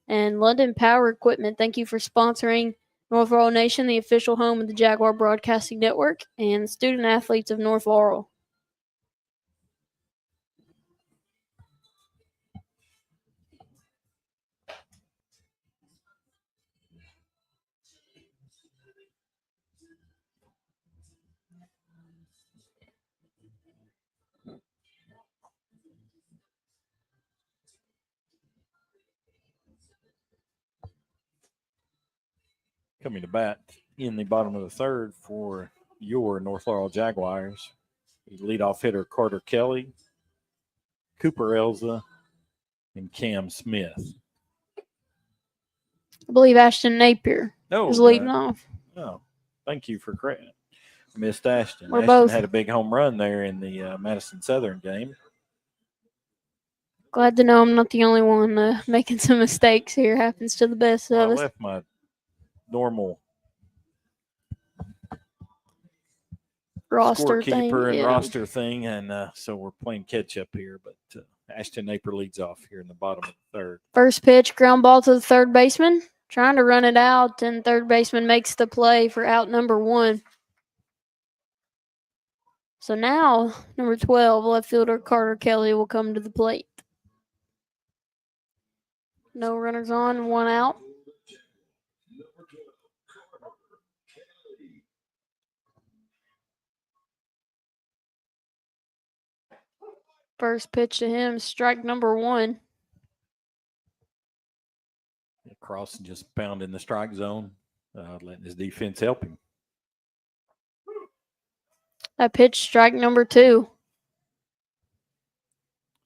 and London Power Equipment. Thank you for sponsoring North Laurel Nation, the official home of the Jaguar Broadcasting Network, and student athletes of North Laurel. Coming to bat in the bottom of the third for your North Laurel Jaguars, leadoff hitter Carter Kelly, Cooper Elza, and Cam Smith. I believe Ashton Napier is leading off. Oh, thank you for correcting. Missed Ashton. We're Ashton both had a big home run there in the Madison Southern game. Glad to know I'm not the only one making some mistakes here. Happens to the best of I us. left my normal Roster scorekeeper thing, and yeah. roster thing, and so we're playing catch up here. But Ashton Napier leads off here in the bottom of the third. First pitch, ground ball to the third baseman. Trying to run it out, and third baseman makes the play for out number 1. So now, number 12, left fielder Carter Kelly will come to the plate. No runners on, 1 out. First pitch to him, strike number 1. Cross just pounding the strike zone, letting his defense help him. That pitch, strike number 2.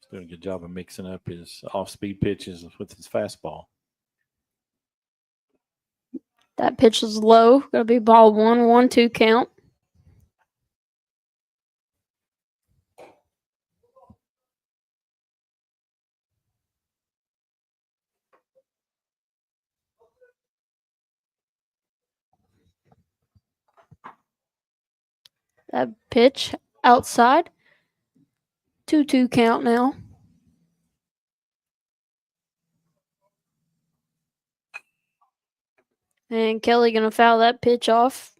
He's doing a good job of mixing up his off-speed pitches with his fastball. That pitch is low. Going to be ball 1, 1-2 count. That pitch outside. 2-2 count now. And Kelly going to foul that pitch off.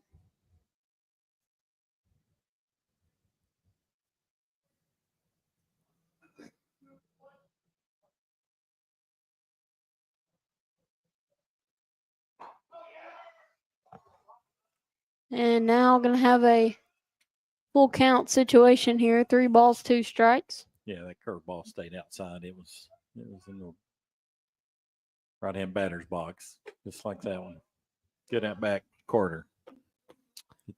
And now going to have a full count situation here. 3 balls, 2 strikes. Yeah, that curveball stayed outside. It was in the right-hand batter's box, just like that one. Good at back quarter.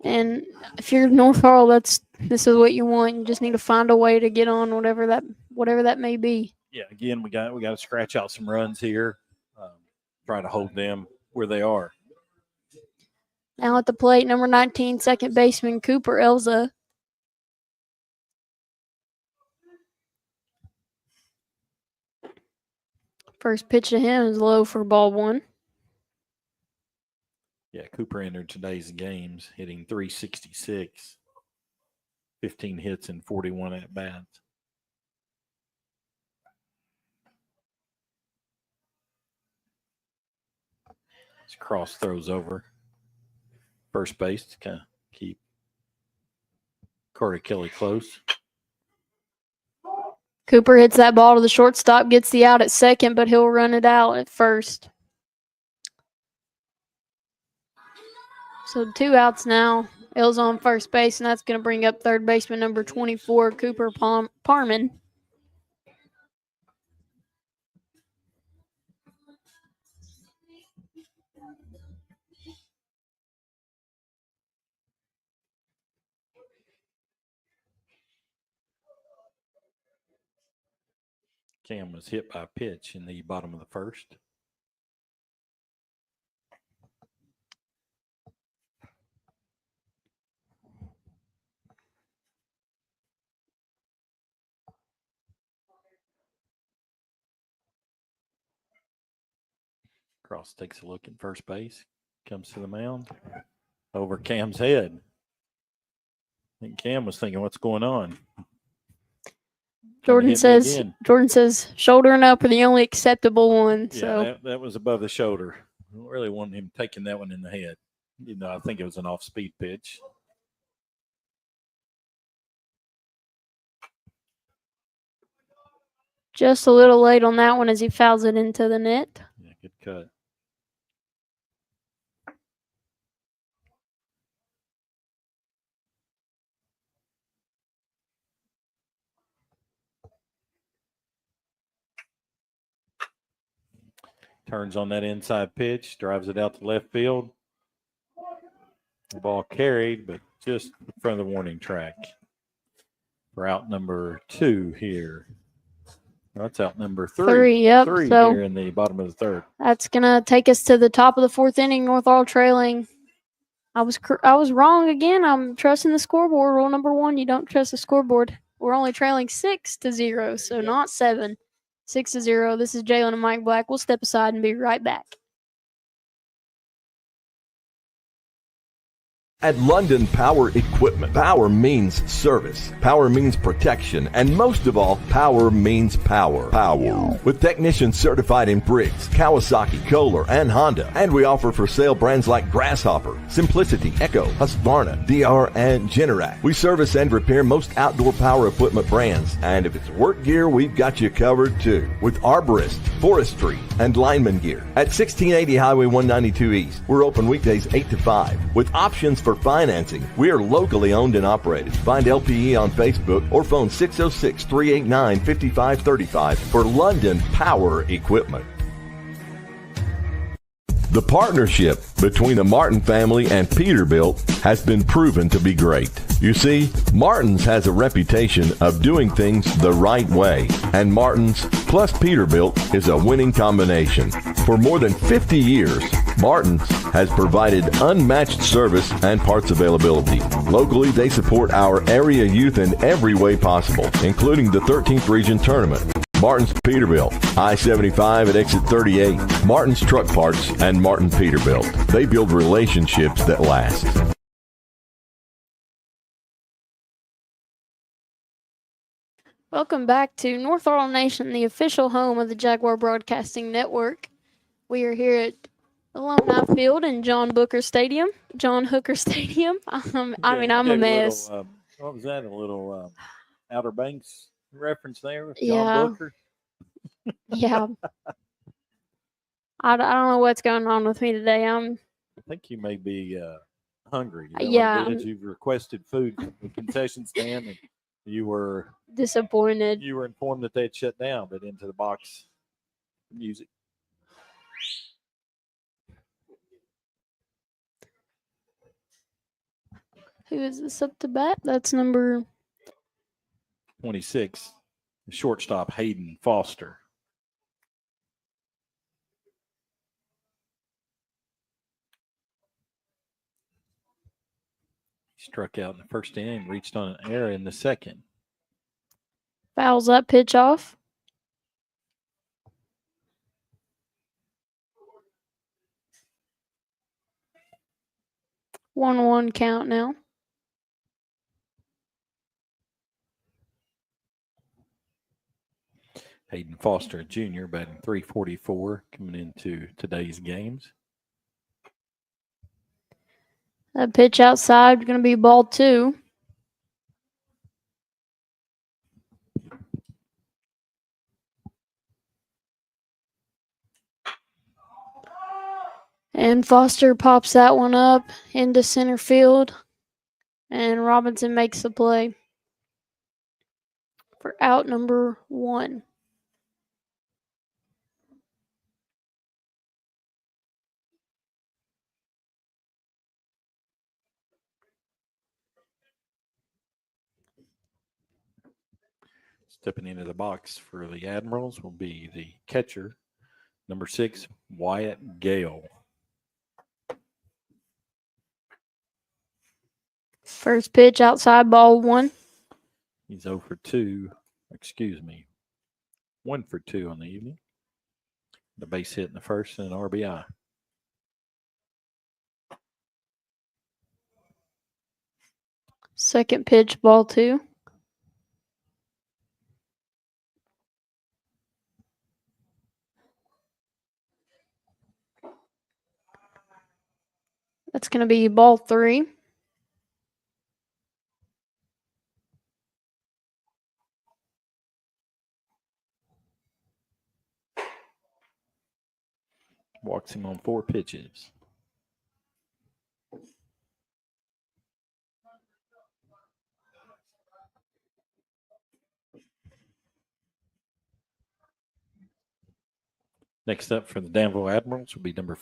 And if you're North Laurel, this is what you want. You just need to find a way to get on whatever that may be. Yeah, again, we got to scratch out some runs here. Try to hold them where they are. Now at the plate, number 19, second baseman Cooper Elza. First pitch to him is low for ball 1. Yeah, Cooper entered today's games hitting .366, 15 hits and 41 at-bats. His cross throws over first base to kind of keep Carter Kelly close. Cooper hits that ball to the shortstop, gets the out at second, but he'll run it out at first. So 2 outs now. Ill's on first base, and that's going to bring up third baseman number 24, Cooper Parman. Cam was hit by a pitch in the bottom of the first. Cross takes a look at first base, comes to the mound, over Cam's head. I think Cam was thinking, what's going on? Jordan says shoulder and up are the only acceptable one. Yeah, so that was above the shoulder. I don't really want him taking that one in the head. I think it was an off-speed pitch. just a little late on that one as he fouls it into the net. Yeah, good cut. Turns on that inside pitch, drives it out to left field. The ball carried, but just in front of the warning track. For out number 2 here. That's out number 3. Yep. 3 so here in the bottom of the third. that's going to take us to the top of the 4th inning. North Laurel trailing. I was wrong again. I'm trusting the scoreboard. Rule number 1, you don't trust the scoreboard. We're only trailing 6-0, so not 7. 6-0. This is Jaelyn and Mike Black. We'll step aside and be right back. At London Power Equipment, power means service, power means protection, and most of all, power means power. Power. With technicians certified in Briggs, Kawasaki, Kohler, and Honda. And we offer for sale brands like Grasshopper, Simplicity, Echo, Husqvarna, DR, and Generac. We service and repair most outdoor power equipment brands. And if it's work gear, we've got you covered too. With arborist, forestry, and lineman gear. At 1680 Highway 192 East, we're open weekdays 8 to 5 with options for financing. We are locally owned and operated. Find LPE on Facebook or phone 606-389-5535 for London Power Equipment. The partnership between the Martin family and Peterbilt has been proven to be great. You see, Martin's has a reputation of doing things the right way, and Martin's plus Peterbilt is a winning combination. For more than 50 years, Martin's has provided unmatched service and parts availability. Locally, they support our area youth in every way possible, including the 13th Region Tournament. Martin's Peterbilt, I-75 at exit 38, Martin's Truck Parts, and Martin Peterbilt. They build relationships that last. Welcome back to North Laurel Nation, the official home of the Jaguar Broadcasting Network. We are here at Alumni Field in John Hooker Stadium. I'm a mess. What was that? A little Outer Banks reference there with John Yeah. Booker? Yeah. I don't know what's going on with me today. I think you may be hungry. Yeah. You've requested food from the concession stand, and you were disappointed. You were informed that they had shut down, but into the box music. Who is this up to bat? That's number 26, shortstop Hayden Foster. He struck out in the first inning, reached on an error in the second. fouls up, pitch off. One count now. Hayden Foster, a junior, batting .344, coming into today's games. That pitch outside going to be ball 2. And Foster pops that one up into center field. And Robinson makes the play for out number 1. Stepping into the box for the Admirals will be the catcher, number 6, Wyatt Gale. First pitch outside, ball 1. He's 0 for 2, 1 for 2 on the evening. The base hit in the first and an RBI. Second pitch, ball 2. That's going to be ball 3. Walks him on 4 pitches. Next up for the Danville Admirals will be number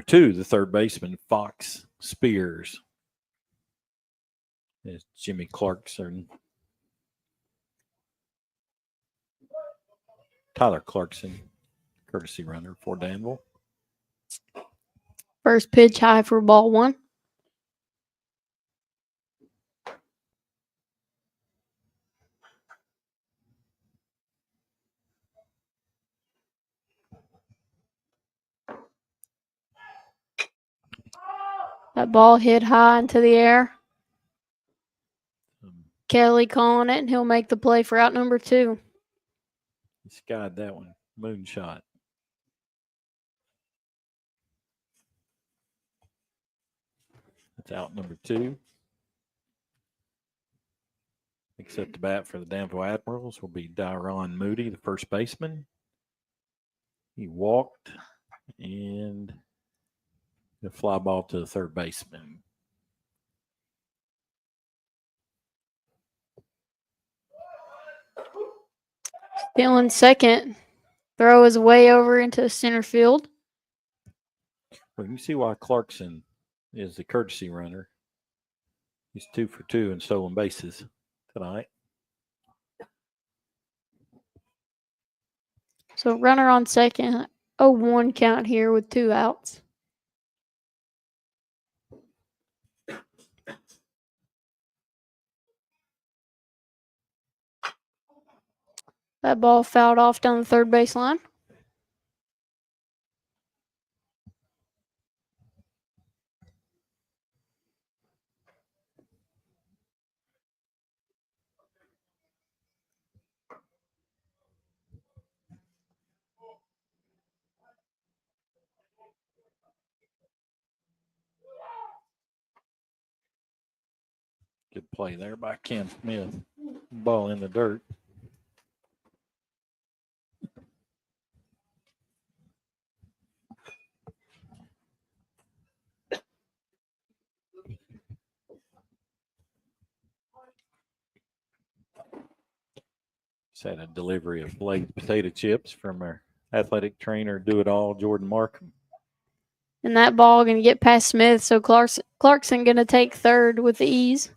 2, the third baseman, Fox Spears. It's Jimmy Clarkson. Tyler Clarkson, courtesy runner for Danville. First pitch high for ball 1. That ball hit high into the air. Kelly calling it, and he'll make the play for out number 2. He skied that one. Moonshot. That's out number 2. Except the bat for the Danville Admirals will be Dyron Moody, the first baseman. He walked, and the fly ball to the third baseman. Feeling second. Throw is way over into center field. Well, you see why Clarkson is the courtesy runner. He's 2 for 2 in stolen bases tonight. So runner on second. 0-1 count here with 2 outs. That ball fouled off down the third baseline. Good play there by Ken Smith. Ball in the dirt. Just had a delivery of flaked potato chips from our athletic trainer, do-it-all, Jordan Markham. And that ball going to get past Smith, so Clarkson going to take third with the ease.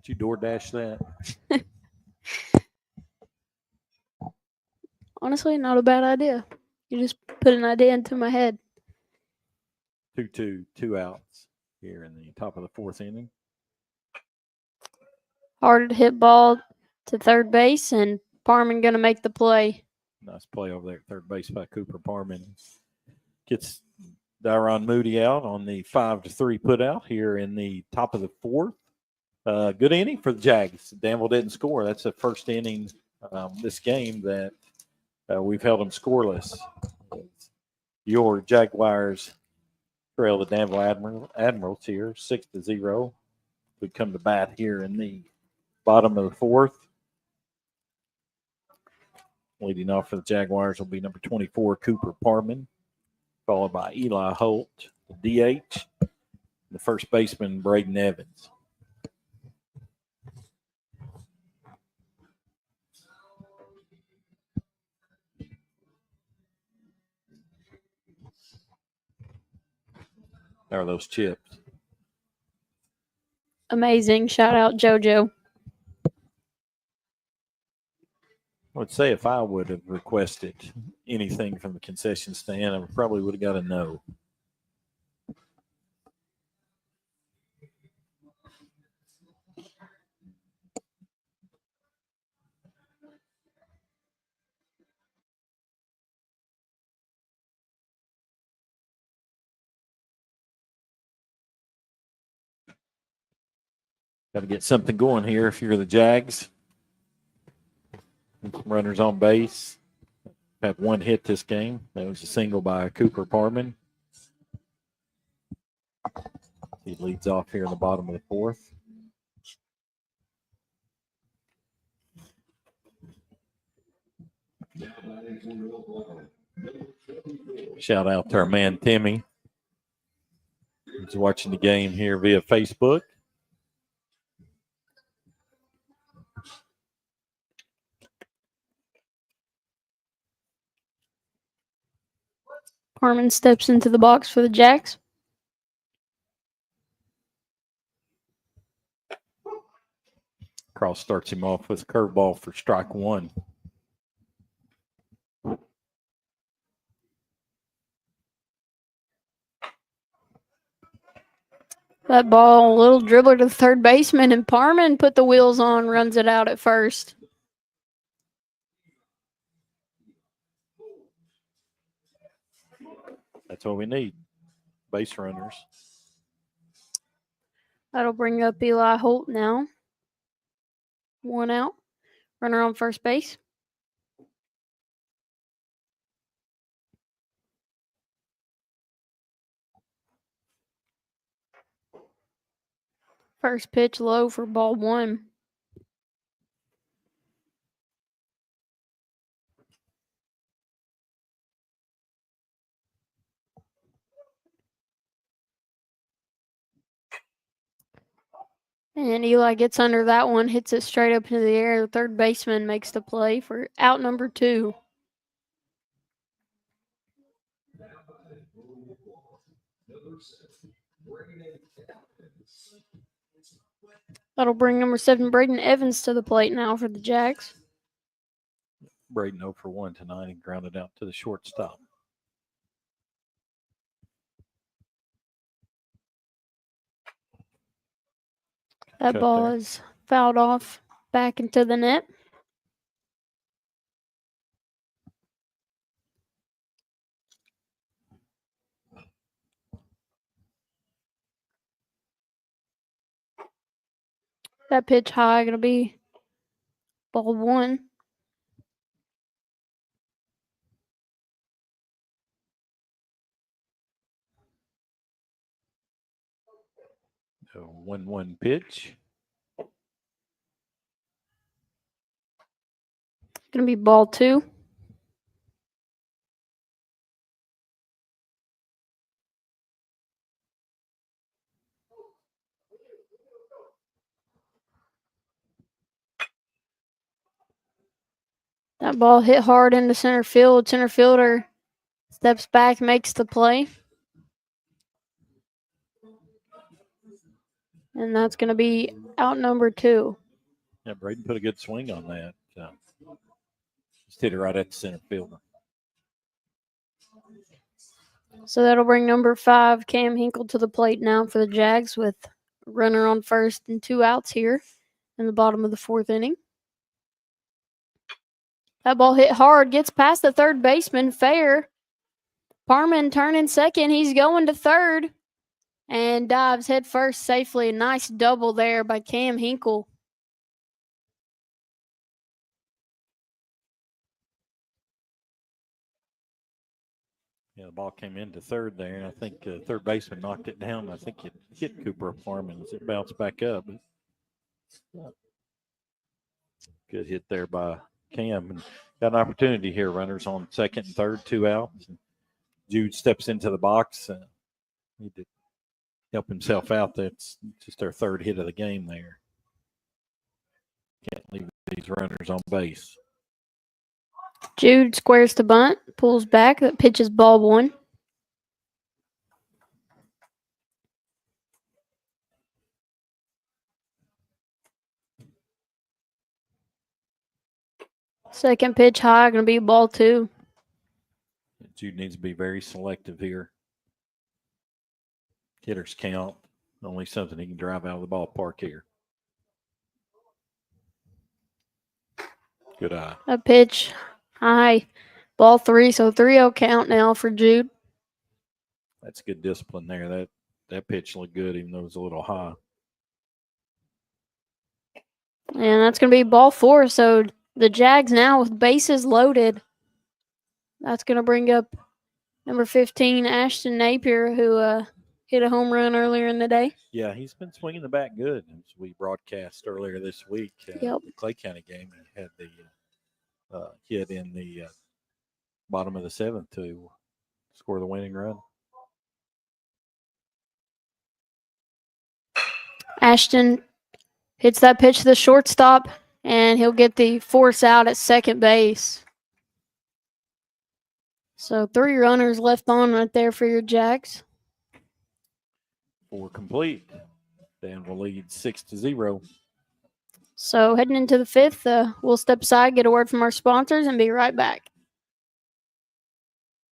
Did you DoorDash that? Honestly, not a bad idea. You just put an idea into my head. 2-2, 2 outs here in the top of the 4th inning. Hard hit ball to third base, and Parman going to make the play. Nice play over there at third base by Cooper Parman. Gets Dyron Moody out on the 5-3 put out here in the top of the 4th. Good inning for the Jags. Danville didn't score. That's the first inning this game that we've held them scoreless. Your Jaguars trail the Danville Admirals here 6-0. We come to bat here in the bottom of the 4th. Leading off for the Jaguars will be number 24, Cooper Parman, followed by Eli Holt, the DH, the first baseman, Braden Evans. There are those chips. Amazing. Shout out JoJo. I would say if I would have requested anything from the concession stand, I probably would have got a no. Got to get something going here if you're the Jags. Runners on base. Had one hit this game. That was a single by Cooper Parman. He leads off here in the bottom of the 4th. Shout out to our man Timmy. He's watching the game here via Facebook. Parman steps into the box for the Jacks. Cross starts him off with a curveball for strike 1. That ball, a little dribbler to the third baseman, and Parman put the wheels on, runs it out at first. That's what we need. Base runners. That'll bring up Eli Holt now. 1 out. Runner on first base. First pitch low for ball 1. And Eli gets under that one, hits it straight up into the air. The third baseman makes the play for out number 2. That'll bring number 7, Braden Evans, to the plate now for the Jags. Braden 0 for 1 tonight and grounded out to the shortstop. That Cut ball there. is fouled off back into the net. That pitch high, going to be ball 1. A 1-1 pitch. Going to be ball 2. That ball hit hard into center field. Center fielder steps back, makes the play. And that's going to be out number 2. Yeah, Braden put a good swing on that. Just hit it right at the center fielder. So that'll bring number 5, Cam Hinkle, to the plate now for the Jags with a runner on first and 2 outs here in the bottom of the 4th inning. That ball hit hard, gets past the third baseman, fair. Parman turning second. He's going to third and dives head first safely. A nice double there by Cam Hinkle. Yeah, the ball came into third there, and I think third baseman knocked it down. I think it hit Cooper Parman as it bounced back up. Good hit there by Cam. And got an opportunity here. Runners on second and third, 2 outs. And Jude steps into the box. Need to help himself out. That's just their third hit of the game there. Can't leave these runners on base. Jude squares to bunt, pulls back. That pitch is ball 1. Second pitch high, going to be ball 2. Jude needs to be very selective here. Hitters count. Only something he can drive out of the ballpark here. Good eye. A pitch high, ball 3. So 3-0 count now for Jude. That's good discipline there. That pitch looked good, even though it was a little high. And that's going to be ball 4. So the Jags now with bases loaded. That's going to bring up number 15, Ashton Napier, who hit a home run earlier in the day. Yeah, he's been swinging the bat good. As we broadcast earlier this week, Yep. the Clay County game, he had the hit in the bottom of the 7th to score the winning run. Ashton hits that pitch to the shortstop, and he'll get the force out at second base. So 3 runners left on right there for your Jags. 4 complete. Danville leads 6-0. So heading into the 5th, we'll step aside, get a word from our sponsors, and be right back.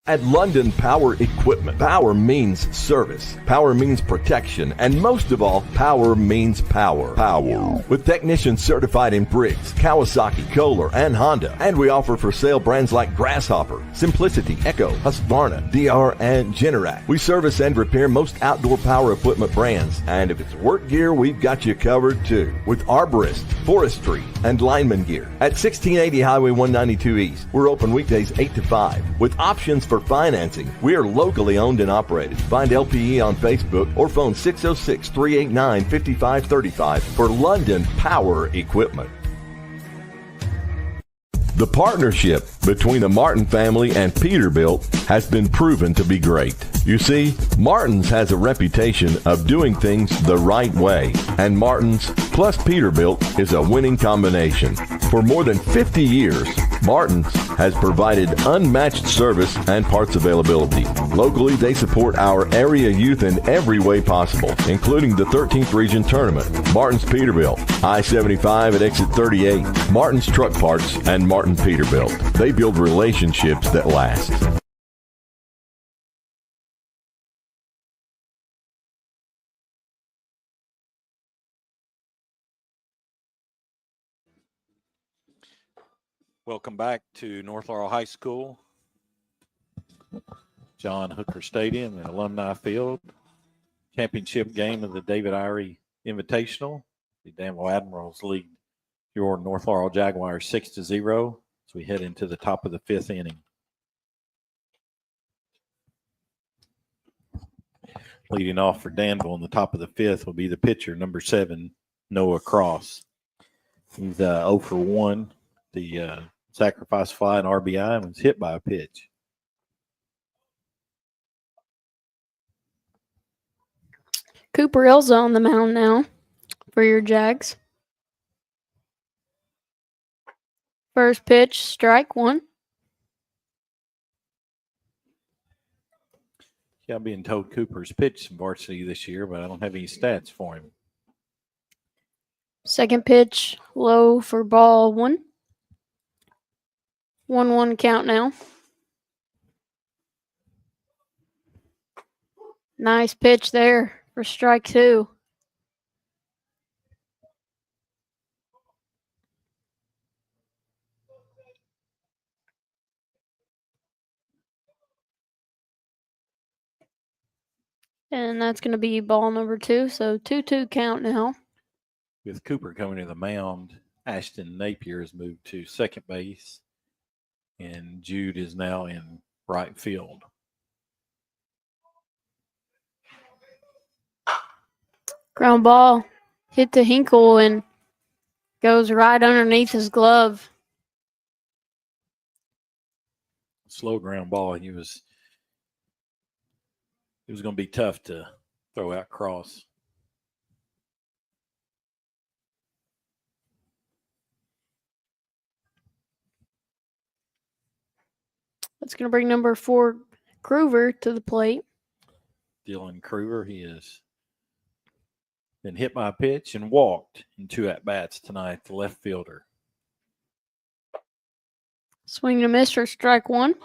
At London Power Equipment, power means service, power means protection, and most of all, power means power. Power. With technicians certified in Briggs, Kawasaki, Kohler, and Honda. And we offer for sale brands like Grasshopper, Simplicity, Echo, Husqvarna, DR, and Generac. We service and repair most outdoor power equipment brands. And if it's work gear, we've got you covered too. With Arborist, Forestry, and Lineman gear. At 1680 Highway 192 East, we're open weekdays 8 to 5. With options for financing, we are locally owned and operated. Find LPE on Facebook or phone 606-389-5535 for London Power Equipment. The partnership between the Martin family and Peterbilt has been proven to be great. You see, Martin's has a reputation of doing things the right way, and Martin's plus Peterbilt is a winning combination. For more than 50 years, Martin's has provided unmatched service and parts availability. Locally, they support our area youth in every way possible, including the 13th Region Tournament. Martin's Peterbilt, I-75 at exit 38, Martin's Truck Parts, and Martin Peterbilt. They build relationships that last. Welcome back to North Laurel High School, John Hooker Stadium and Alumni Field. Championship game of the David Irie Invitational. The Danville Admirals lead your North Laurel Jaguars 6-0 as we head into the top of the 5th inning. Leading off for Danville in the top of the 5th will be the pitcher, number 7, Noah Cross. He's 0 for 1. The sacrifice fly and RBI and was hit by a pitch. Cooper Elza on the mound now for your Jags. First pitch, strike one. Yeah, I'm being told Cooper's pitched some varsity this year, but I don't have any stats for him. Second pitch, low for ball one. 1-1 count now. Nice pitch there for strike two. And that's going to be ball number two, so 2-2 count now. With Cooper coming to the mound, Ashton Napier has moved to second base, and Jude is now in right field. Ground ball hit to Hinkle and goes right underneath his glove. Slow ground ball. It was going to be tough to throw out Cross. That's going to bring number 4, Groover, to the plate. Dylan Kruger, he has been hit by a pitch and walked in 2 at-bats tonight, the left fielder. Swing and a miss for strike one.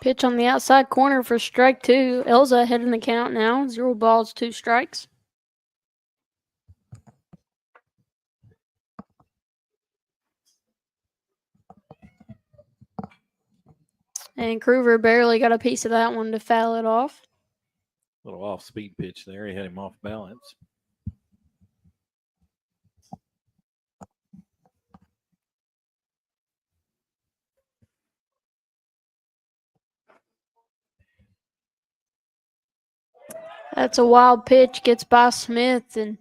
Pitch on the outside corner for strike two. Elza ahead in the count now. 0 balls, 2 strikes. And Kruger barely got a piece of that one to foul it off. Little off-speed pitch there. He had him off balance. That's a wild pitch. Gets by Smith, and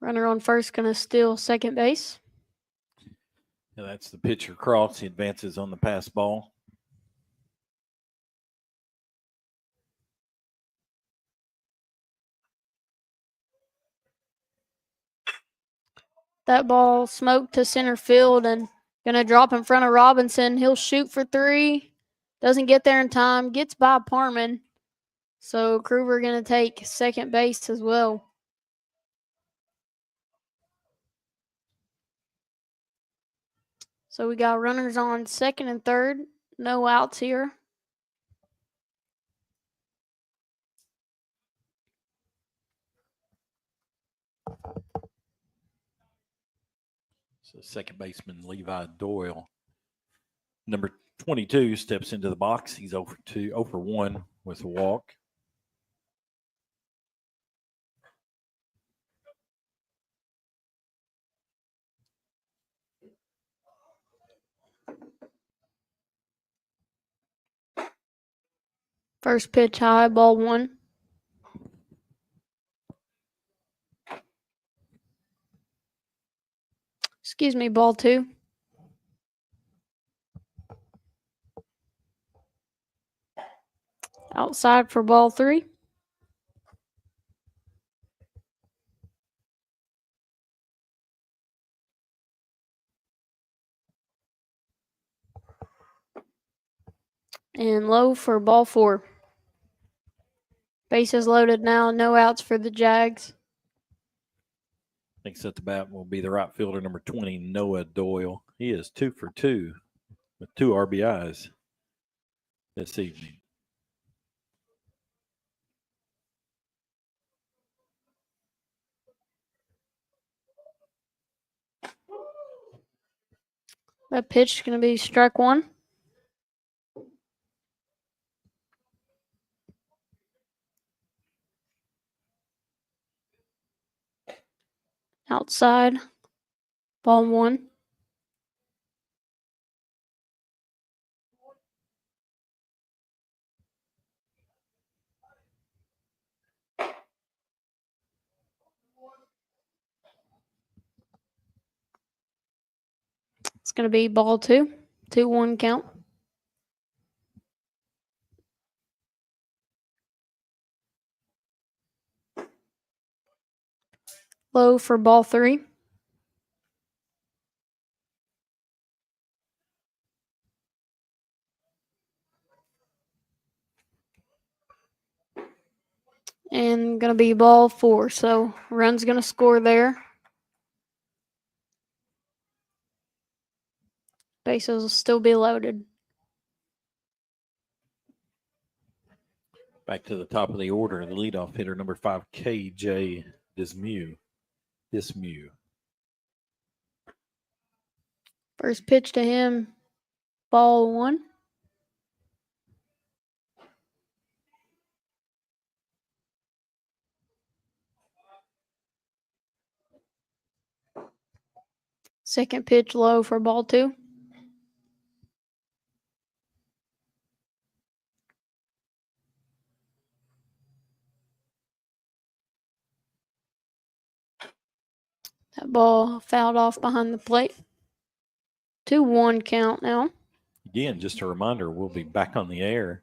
runner on first going to steal second base. Yeah, that's the pitcher Cross. He advances on the pass ball. That ball smoked to center field and going to drop in front of Robinson. He'll shoot for 3. Doesn't get there in time. Gets by Parman. So Kruger going to take second base as well. So we got runners on second and third. No outs here. So second baseman Levi Doyle. Number 22 steps into the box. He's 0 for 1 with a walk. First pitch high, ball 1. Excuse me, ball 2. Outside for ball 3. And low for ball 4. Bases loaded now. No outs for the Jags. Next at the bat will be the right fielder, number 20, Noah Doyle. He is 2 for 2 with 2 RBIs this evening. That pitch is going to be strike 1. Outside, ball 1. It's going to be ball 2. 2-1 count. Low for ball 3. And going to be ball 4. So run's going to score there. Bases will still be loaded. Back to the top of the order, the leadoff hitter, number 5, KJ Dismew. First pitch to him, ball 1. Second pitch low for ball 2. That ball fouled off behind the plate. 2-1 count now. Again, just a reminder, we'll be back on the air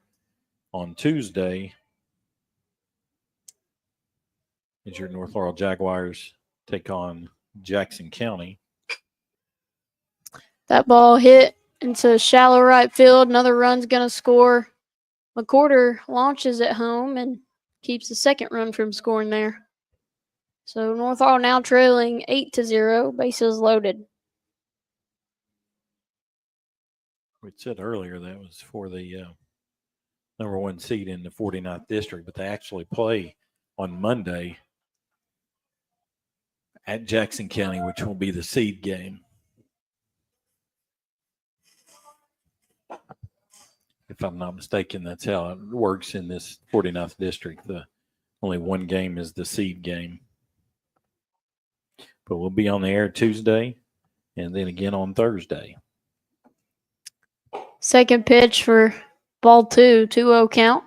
on Tuesday as your North Laurel Jaguars take on Jackson County. That ball hit into shallow right field. Another run's going to score. McCorder launches it home and keeps the second run from scoring there. So North Laurel now trailing 8-0. Bases loaded. We said earlier that was for the number 1 seed in the 49th district, but they actually play on Monday at Jackson County, which will be the seed game. If I'm not mistaken, that's how it works in this 49th district. The only one game is the seed game. But we'll be on the air Tuesday and then again on Thursday. Second pitch for ball 2, 2-0 count.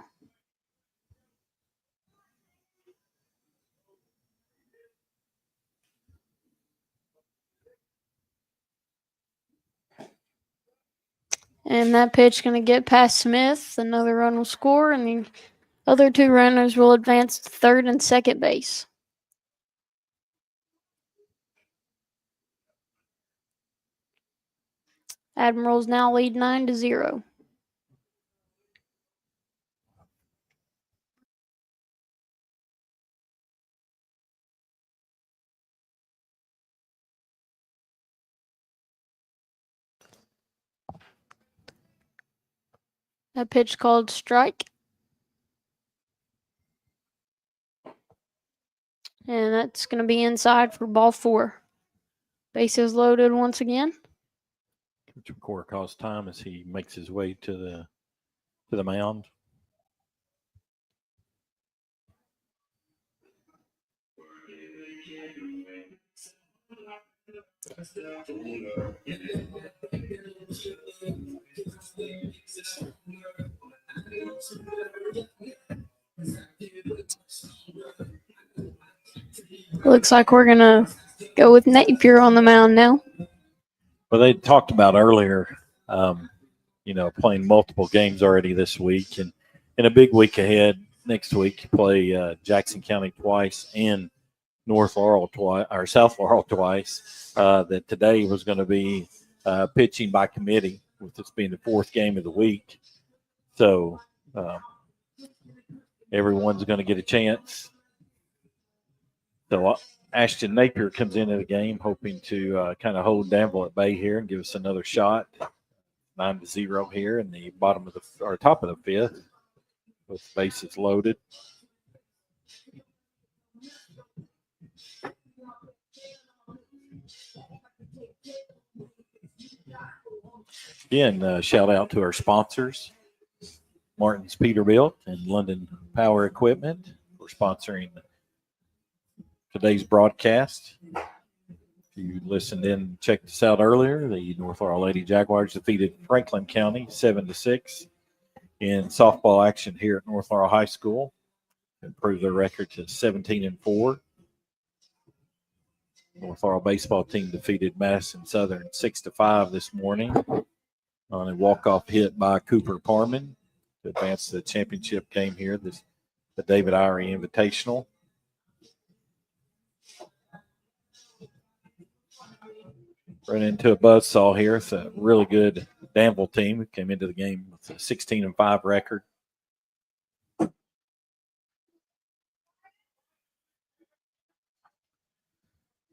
And that pitch going to get past Smith. Another run will score, and the other 2 runners will advance to third and second base. Admirals now lead 9-0. That pitch called strike. And that's going to be inside for ball 4. Bases loaded once again. Coach McCord calls time as he makes his way to the mound. Looks like we're going to go with Napier on the mound now. Well, they talked about earlier, playing multiple games already this week, and in a big week ahead next week, you play Jackson County twice and North Laurel twice or South Laurel twice. That today was going to be pitching by committee, with this being the 4th game of the week. So everyone's going to get a chance. So Ashton Napier comes into the game hoping to kind of hold Danville at bay here and give us another shot. 9-0 here in the top of the 5th, with bases loaded. Again, shout out to our sponsors, Martin's Peterbilt and London Power Equipment, for sponsoring today's broadcast. If you listened in and checked us out earlier, the North Laurel Lady Jaguars defeated Franklin County 7-6 in softball action here at North Laurel High School. Improved their record to 17-4. North Laurel baseball team defeated Madison Southern 6-5 this morning on a walk-off hit by Cooper Parman to advance to the championship game here, the David Irie Invitational. Run into a buzzsaw here. It's a really good Danville team who came into the game with a 16-5 record.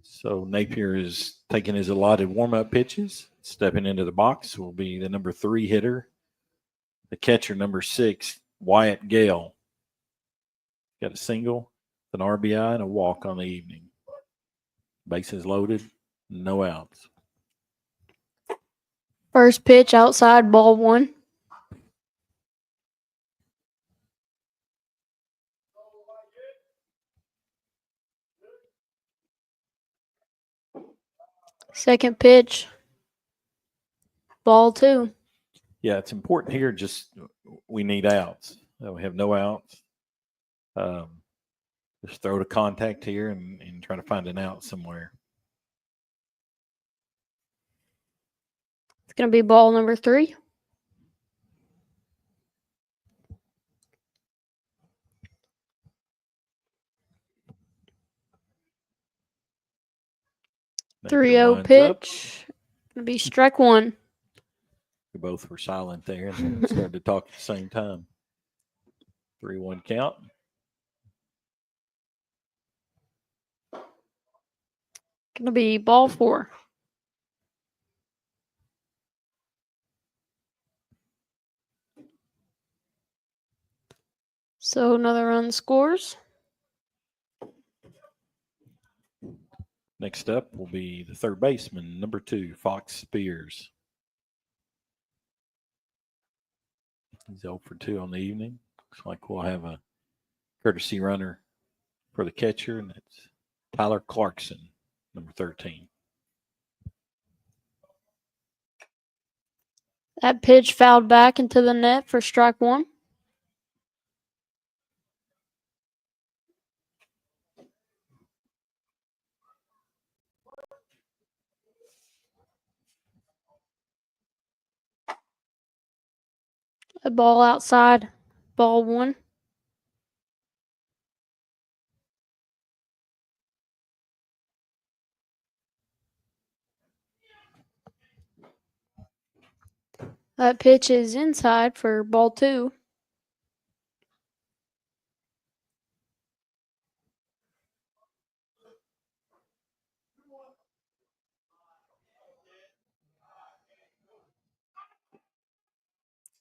So Napier is taking his allotted warm-up pitches. Stepping into the box will be the number 3 hitter, the catcher, number 6, Wyatt Gale. Got a single, an RBI, and a walk on the evening. Bases loaded, no outs. First pitch outside, ball 1. Second pitch, ball 2. Yeah, it's important here. Just we need outs. We have no outs. Just throw to contact here and try to find an out somewhere. It's going to be ball number 3. Napier 3-0 winds up. pitch. Going to be strike 1. We both were silent there and started to talk at the same time. 3-1 count. Going to be ball 4. So another run scores. Next up will be the third baseman, number 2, Fox Spears. He's 0 for 2 on the evening. Looks like we'll have a courtesy runner for the catcher, and it's Tyler Clarkson, number 13. That pitch fouled back into the net for strike 1. A ball outside, ball 1. That pitch is inside for ball 2.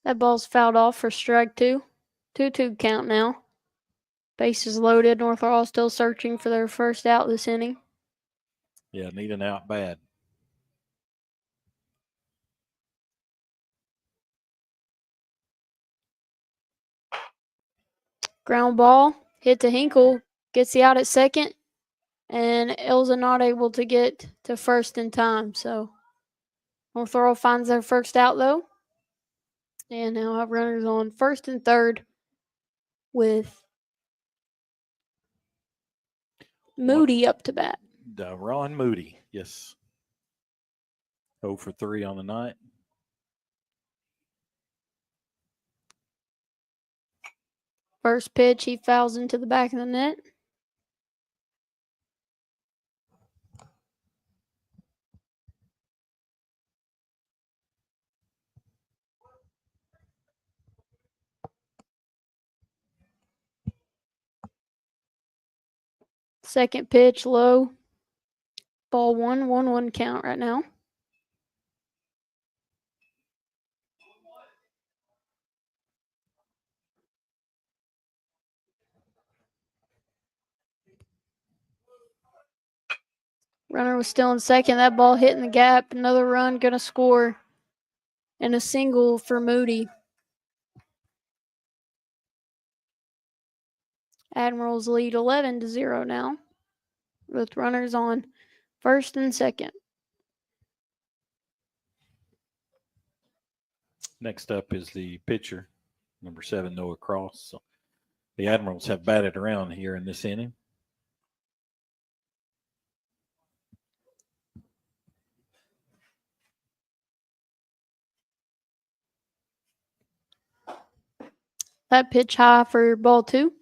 That ball's fouled off for strike 2. 2-2 count now. Bases loaded. North Laurel still searching for their first out this inning. Yeah, need an out bad. Ground ball hit to Hinkle. Gets the out at second. And Elza not able to get to first in time. So North Laurel finds their first out, though. And now have runners on first and third with Moody up to bat. Ron Moody, yes. 0 for 3 on the night. First pitch, he fouls into the back of the net. Second pitch, low. Ball 1-1 count right now. Runner was still in second. That ball hit in the gap. Another run, going to score. And a single for Moody. Admirals lead 11-0 now, with runners on first and second. Next up is the pitcher, number 7, Noah Cross. So the Admirals have batted around here in this inning. That pitch high for ball 2.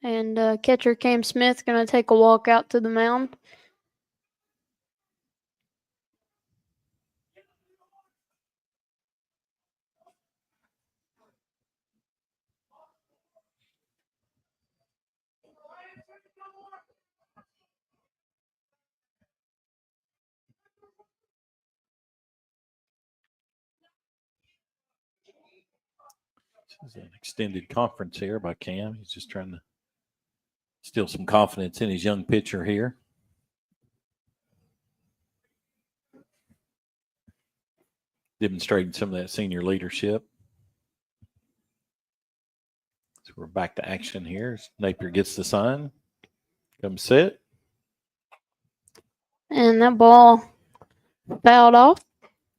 And catcher Cam Smith going to take a walk out to the mound. This is an extended conference here by Cam. He's just trying to instill some confidence in his young pitcher here. Demonstrating some of that senior leadership. So we're back to action here. Napier gets the sign. Comes set. And that ball fouled off.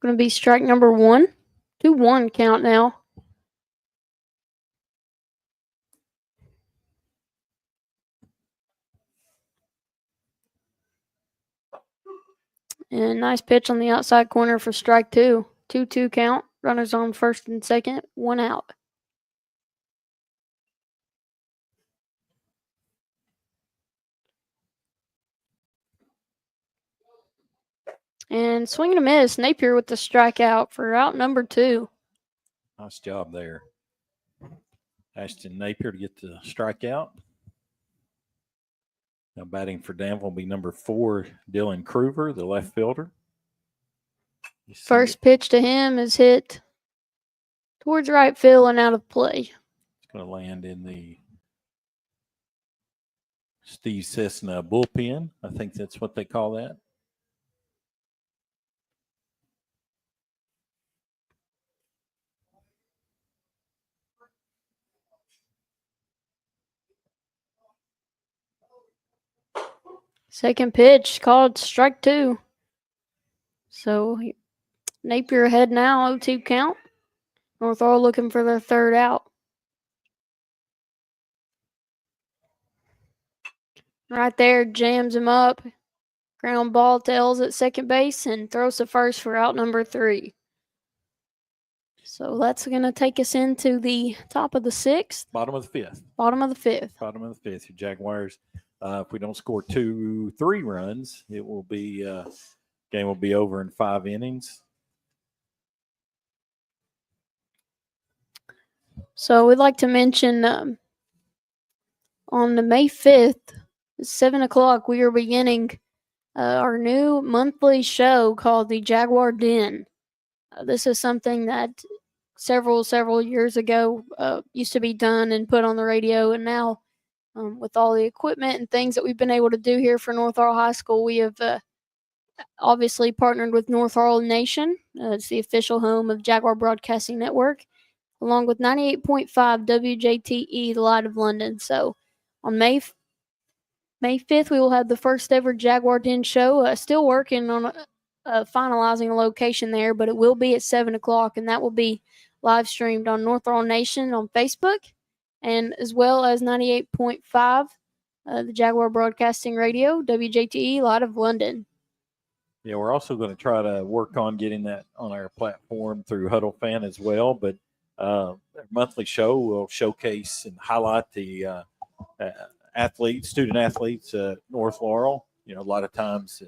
Going to be strike number 1. 2-1 count now. And nice pitch on the outside corner for strike 2. 2-2 count. Runners on first and second. 1 out. And swing and a miss. Napier with the strikeout for out number 2. Nice job there. Ashton Napier to get the strikeout. Now batting for Danville will be number 4, Dylan Kruger, the left fielder. First pitch to him is hit towards right field and out of play. It's going to land in the Steve Cessna bullpen. I think that's what they call that. Second pitch called strike 2. So Napier ahead now, 0-2 count. North Laurel looking for their third out. Right there, jams him up. Ground ball tails at second base and throws to first for out number 3. So that's going to take us into the top of the 6th. Bottom of the 5th. Bottom of the 5th. Bottom of the 5th. Your Jaguars, if we don't score 2-3 runs, it will be game will be over in 5 innings. So we'd like to mention on the May 5th, 7 o'clock, we are beginning our new monthly show called the Jaguar Den. This is something that several years ago used to be done and put on the radio, and now with all the equipment and things that we've been able to do here for North Laurel High School, we have obviously partnered with North Laurel Nation. It's the official home of Jaguar Broadcasting Network, along with 98.5 WJTE, the Light of London. So on May 5th, we will have the first ever Jaguar Den show. Still working on finalizing a location there, but it will be at 7 o'clock, and that will be live streamed on North Laurel Nation on Facebook, and as well as 98.5, the Jaguar Broadcasting Radio, WJTE, Light of London. Yeah, we're also going to try to work on getting that on our platform through Huddle Fan as well. But our monthly show will showcase and highlight the student athletes at North Laurel. You know, a lot of times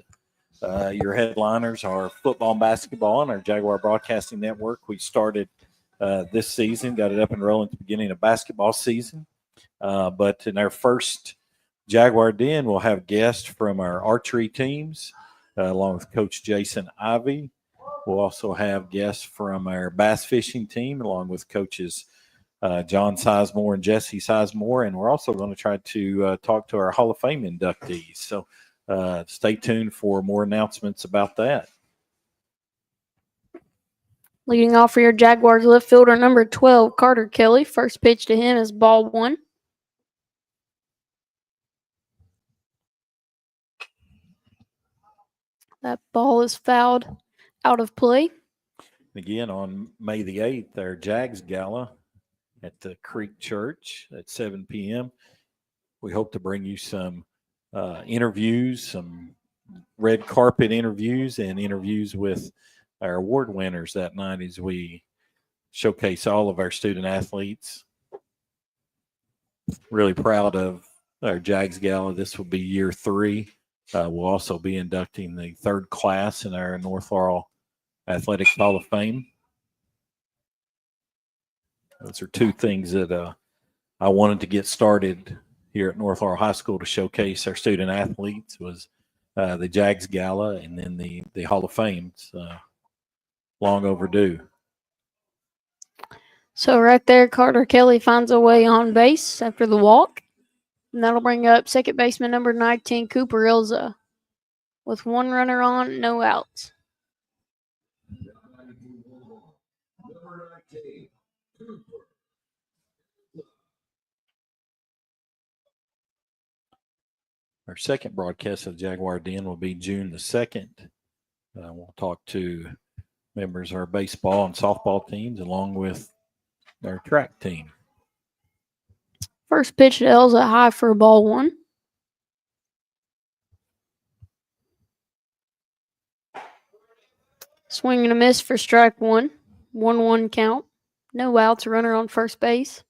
your headliners are football and basketball on our Jaguar Broadcasting Network. We started this season, got it up and rolling at the beginning of basketball season. But in our first Jaguar Den, we'll have guests from our archery teams, along with Coach Jason Ivey. We'll also have guests from our bass fishing team, along with coaches John Sizemore and Jesse Sizemore. And we're also going to try to talk to our Hall of Fame inductees. So stay tuned for more announcements about that. Leading off for your Jaguars, left fielder number 12, Carter Kelly. First pitch to him is ball one. That ball is fouled out of play. Again, on May the 8th, our Jags Gala at the Creek Church at 7 p.m. We hope to bring you some interviews, some red carpet interviews, and interviews with our award winners that night as we showcase all of our student athletes. Really proud of our Jags Gala. This will be year 3. We'll also be inducting the 3rd class in our North Laurel Athletics Hall of Fame. Those are 2 things that I wanted to get started here at North Laurel High School to showcase our student athletes was the Jags Gala and then the Hall of Fame. It's long overdue. So right there, Carter Kelly finds a way on base after the walk. And that'll bring up second baseman number 19, Cooper Ilza, with 1 runner on, no outs. Our second broadcast of Jaguar Den will be June the 2nd. We'll talk to members of our baseball and softball teams along with our track team. First pitch to Elza, high for ball one. Swing and a miss for strike one. 1-1 count. No outs, runner on first base.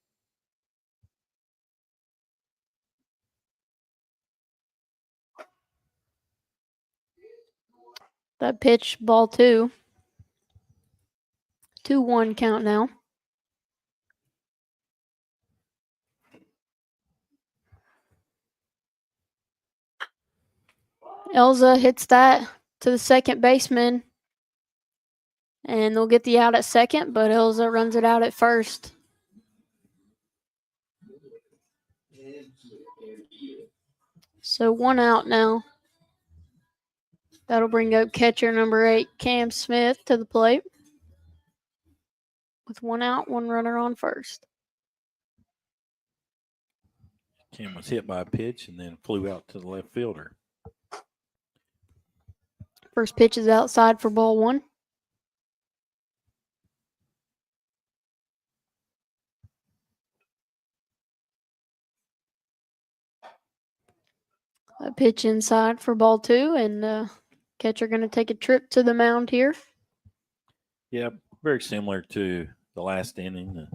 That pitch, ball two. 2-1 count now. Elza hits that to the second baseman, and they'll get the out at second, but Elza runs it out at first. So 1 out now. That'll bring up catcher number 8, Cam Smith, to the plate. With 1 out, 1 runner on first. Cam was hit by a pitch and then flew out to the left fielder. First pitch is outside for ball one. A pitch inside for ball two, and catcher going to take a trip to the mound here. Yeah, very similar to the last inning.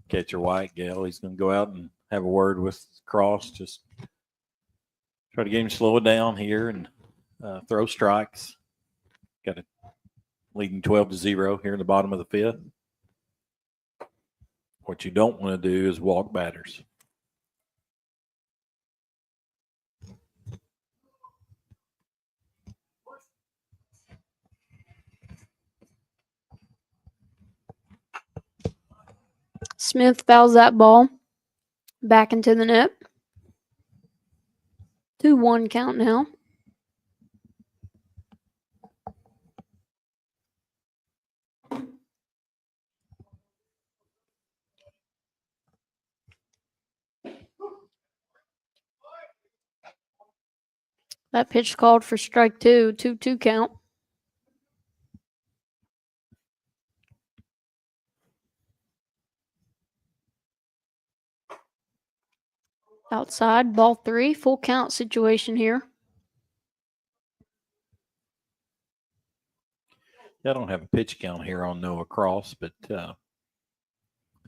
Catcher White, Gale, he's going to go out and have a word with Cross. Just try to get him to slow it down here and throw strikes. Got it leading 12-0 here in the bottom of the 5th. What you don't want to do is walk batters. Smith fouls that ball back into the net. 2-1 count now. That pitch called for strike 2. 2-2 count. Outside, ball 3. Full count situation here. I don't have a pitch count here on Noah Cross, but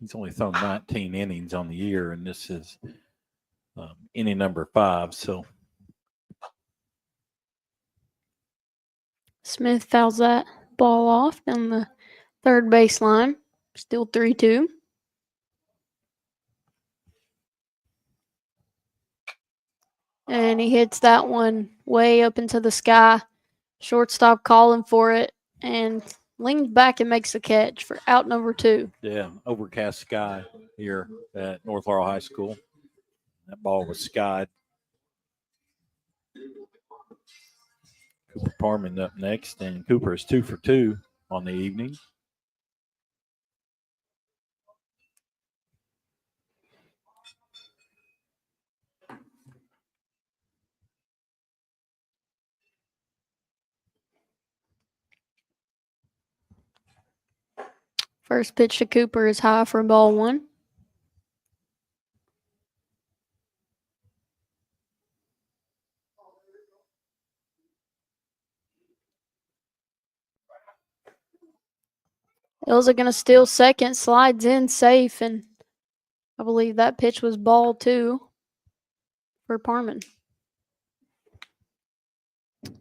he's only thrown 19 innings on the year, and this is inning number 5. So Smith fouls that ball off down the third baseline. Still 3-2. And he hits that one way up into the sky. Shortstop calling for it and leans back and makes the catch for out number 2. yeah, overcast sky here at North Laurel High School. That ball was skied. Cooper Parman up next, and Cooper is 2 for 2 on the evening. First pitch to Cooper is high for ball 1. Ilza going to steal second, slides in safe, and I believe that pitch was ball 2 for Parman.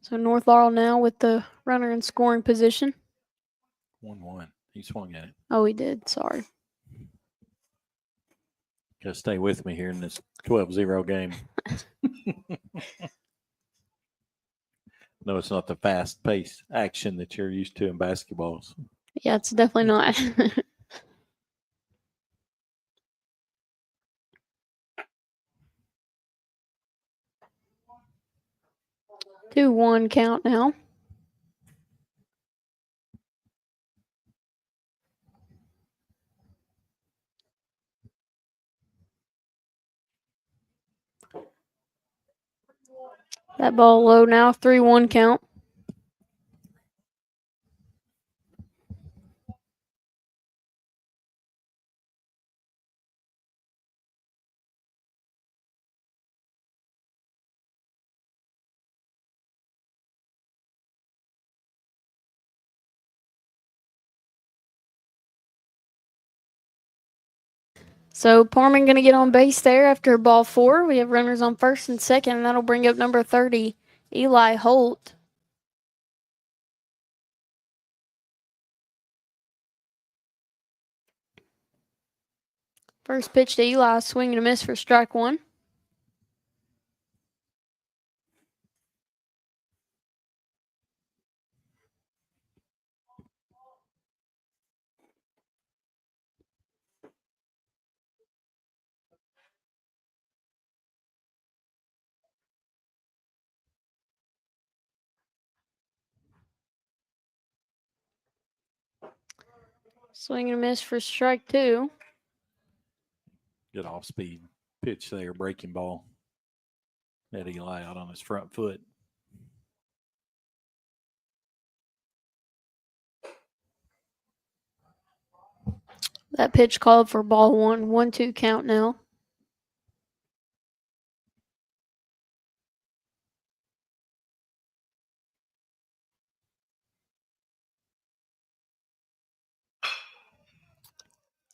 So North Laurel now with the runner in scoring position. 1-1. He swung at it. Oh, he did. Sorry. Got to stay with me here in this 12-0 game. No, it's not the fast-paced action that you're used to in basketballs. Yeah, it's definitely not. 2-1 count now. That ball low now, 3-1 count. So Parman going to get on base there after ball 4. We have runners on first and second, and that'll bring up number 30, Eli Holt. First pitch to Eli, swing and a miss for strike 1. Swing and a miss for strike 2. Good off-speed pitch there, breaking ball. That Eli out on his front foot. That pitch called for ball 1. 1-2 count now.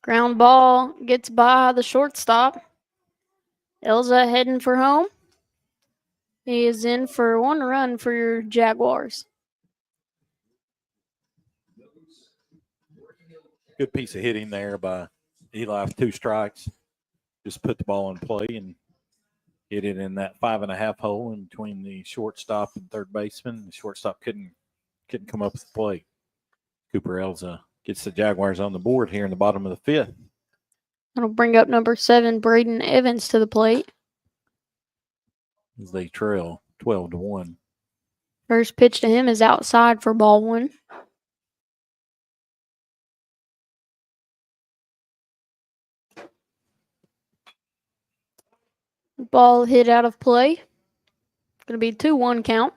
Ground ball gets by the shortstop. Ilza heading for home. He is in for 1 run for your Jaguars. Good piece of hitting there by Eli with 2 strikes. Just put the ball in play and hit it in that 5.5 hole in between the shortstop and third baseman. The shortstop couldn't come up with the play. Cooper Elza gets the Jaguars on the board here in the bottom of the 5th. That'll bring up number 7, Braden Evans, to the plate. As they trail 12-1. First pitch to him is outside for ball 1. Ball hit out of play. It's going to be a 2-1 count.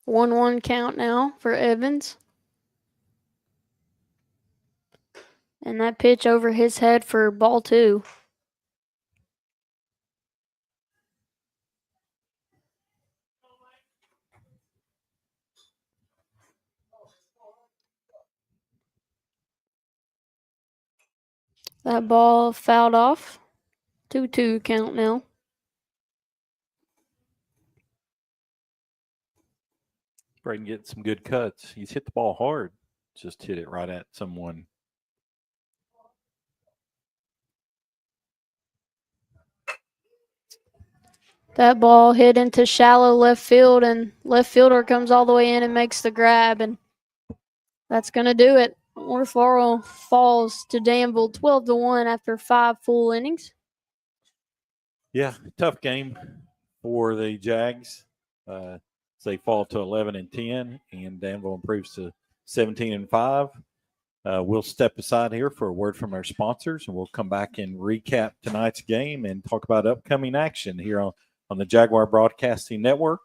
One count now for Evans. And that pitch over his head for ball 2. That ball fouled off. 2-2 count now. Braden getting some good cuts. He's hit the ball hard. Just hit it right at someone. That ball hit into shallow left field, and left fielder comes all the way in and makes the grab, and that's going to do it. North Laurel falls to Danville 12-1 after 5 full innings. Yeah, tough game for the Jags. They fall to 11-10, and Danville improves to 17-5. We'll step aside here for a word from our sponsors, and we'll come back and recap tonight's game and talk about upcoming action here on the Jaguar Broadcasting Network,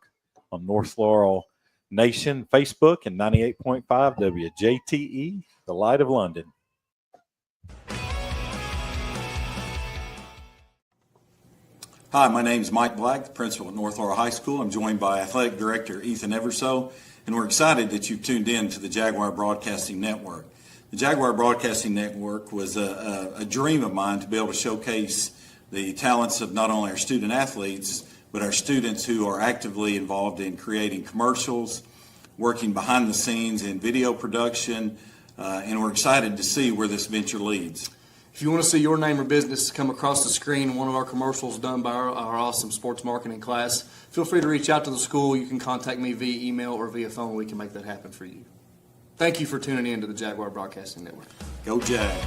on North Laurel Nation Facebook, and 98.5 WJTE, the Light of London. Hi, my name is Mike Black, the principal at North Laurel High School. I'm joined by Athletic Director Ethan Everso, and we're excited that you've tuned in to the Jaguar Broadcasting Network. The Jaguar Broadcasting Network was a dream of mine to be able to showcase the talents of not only our student athletes, but our students who are actively involved in creating commercials, working behind the scenes in video production, and we're excited to see where this venture leads. If you want to see your name or business come across the screen in one of our commercials done by our awesome sports marketing class, feel free to reach out to the school. You can contact me via email or via phone. We can make that happen for you. Thank you for tuning in to the Jaguar Broadcasting Network. Go Jags!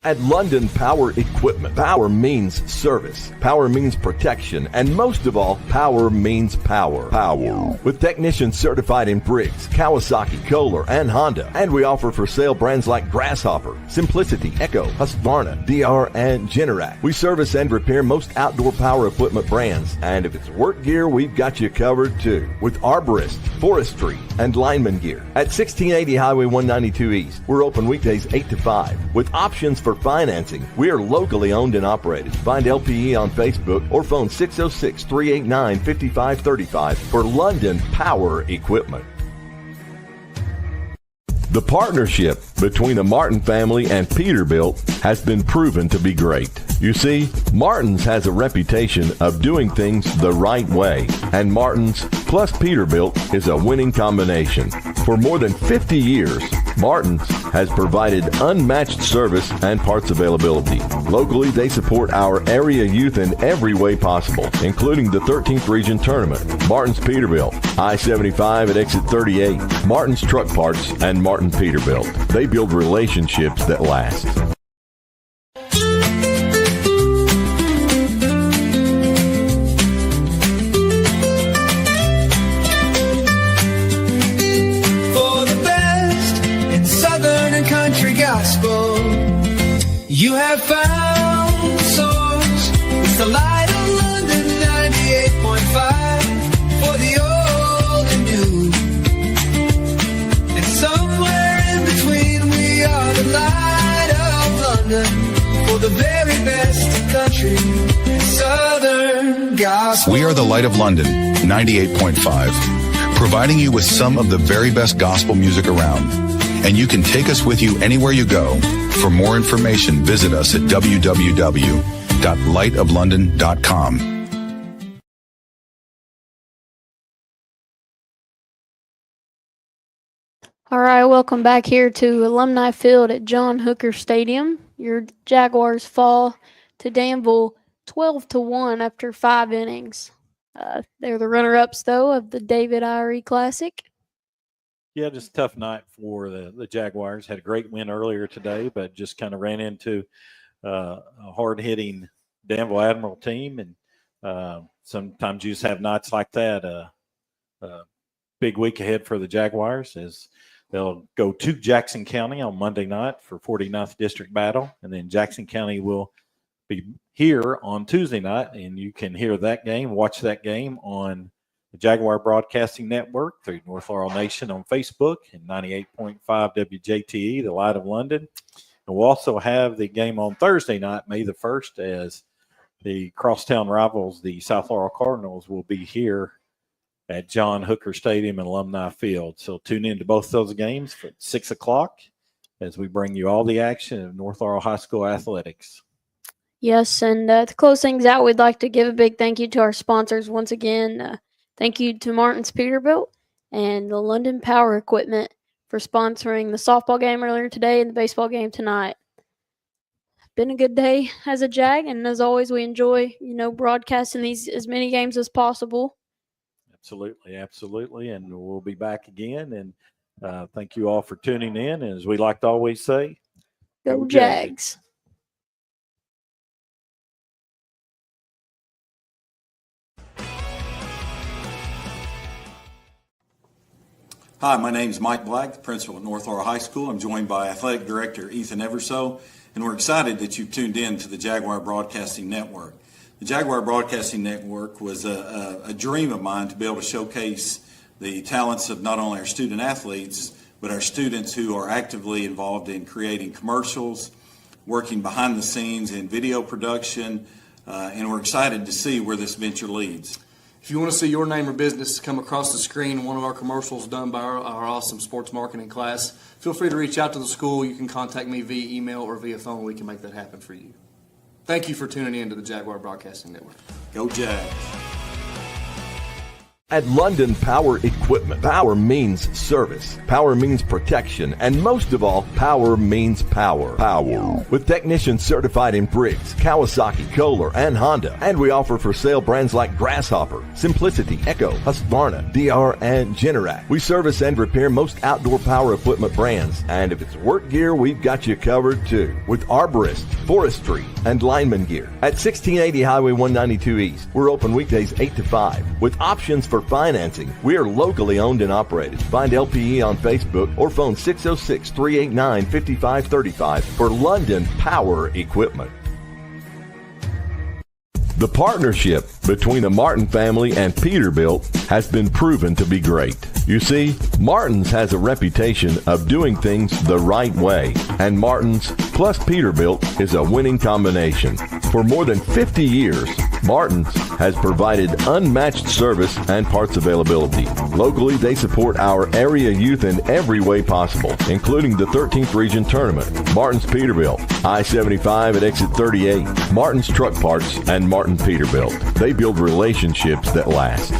At London Power Equipment, power means service, power means protection, and most of all, power means power. Power. With technicians certified in Briggs, Kawasaki, Kohler, and Honda. And we offer for sale brands like Grasshopper, Simplicity, Echo, Husqvarna, DR, and Generac. We service and repair most outdoor power equipment brands. And if it's work gear, we've got you covered too. With arborist, forestry, and lineman gear. At 1680 Highway 192 East, we're open weekdays 8 to 5. With options for financing, we are locally owned and operated. Find LPE on Facebook or phone 606-389-5535 for London Power Equipment. The partnership between the Martin family and Peterbilt has been proven to be great. You see, Martin's has a reputation of doing things the right way, and Martin's plus Peterbilt is a winning combination. For more than 50 years, Martin's has provided unmatched service and parts availability. Locally, they support our area youth in every way possible, including the 13th Region Tournament. Martin's Peterbilt, I-75 at exit 38, Martin's Truck Parts, and Martin Peterbilt. They build relationships that last. You have found songs. It's the Light of London 98.5 for the old and new. And somewhere in between, we are the Light of London for the very best country and southern gospel. We are the Light of London, 98.5, providing you with some of the very best gospel music around. And you can take us with you anywhere you go. For more information, visit us at www.lightoflondon.com. All right, welcome back here to Alumni Field at John Hooker Stadium. Your Jaguars fall to Danville 12-1 after 5 innings. They're the runner-ups, though, of the David Irie Classic. Yeah, just a tough night for the Jaguars. Had a great win earlier today, but just kind of ran into a hard-hitting Danville Admiral team. And sometimes you just have nights like that. Big week ahead for the Jaguars as they'll go to Jackson County on Monday night for 49th District Battle. And then Jackson County will be here on Tuesday night, and you can hear that game, watch that game on the Jaguar Broadcasting Network through North Laurel Nation on Facebook and 98.5 WJTE, the Light of London. And we'll also have the game on Thursday night, May the 1st, as the crosstown rivals, the South Laurel Cardinals, will be here at John Hooker Stadium and Alumni Field. So tune in to both those games for 6 o'clock as we bring you all the action of North Laurel High School athletics. Yes, and to close things out, we'd like to give a big thank you to our sponsors once again. Thank you to Martin's Peterbilt and the London Power Equipment for sponsoring the softball game earlier today and the baseball game tonight. Been a good day as a Jag, and as always, we enjoy, broadcasting these as many games as possible. Absolutely, and we'll be back again. And thank you all for tuning in. And as we like to always say, go Jags. Hi, my name is Mike Black, the principal at North Laurel High School. I'm joined by Athletic Director Ethan Everso, and we're excited that you've tuned in to the Jaguar Broadcasting Network. The Jaguar Broadcasting Network was a dream of mine to be able to showcase the talents of not only our student athletes, but our students who are actively involved in creating commercials, working behind the scenes in video production, and we're excited to see where this venture leads. If you want to see your name or business come across the screen in one of our commercials done by our awesome sports marketing class, feel free to reach out to the school. You can contact me via email or via phone. We can make that happen for you. Thank you for tuning in to the Jaguar Broadcasting Network. Go Jags. At London Power Equipment, power means service, power means protection, and most of all, power means power. Power. With technicians certified in Briggs, Kawasaki, Kohler, and Honda. And we offer for sale brands like Grasshopper, Simplicity, Echo, Husqvarna, DR, and Generac. We service and repair most outdoor power equipment brands. And if it's work gear, we've got you covered too. With arborist, forestry, and lineman gear. At 1680 Highway 192 East, we're open weekdays 8 to 5 with options for financing. We are locally owned and operated. Find LPE on Facebook or phone 606-389-5535 for London Power Equipment. The partnership between the Martin family and Peterbilt has been proven to be great. You see, Martin's has a reputation of doing things the right way, and Martin's plus Peterbilt is a winning combination. For more than 50 years, Martin's has provided unmatched service and parts availability. Locally, they support our area youth in every way possible, including the 13th Region Tournament. Martin's Peterbilt, I-75 at exit 38, Martin's Truck Parts, and Martin Peterbilt. They build relationships that last.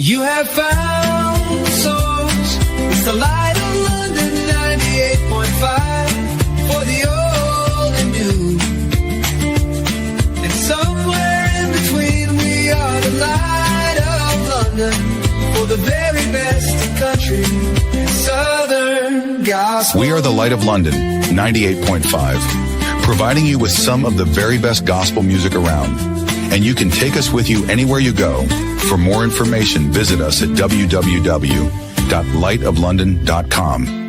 You have found souls. It's the Light of London 98.5 for the old and new. And somewhere in between, we are the Light of London for the very best in country and Southern gospel. We are the Light of London 98.5, providing you with some of the very best gospel music around. And you can take us with you anywhere you go. For more information, visit us at www.lightoflondon.com.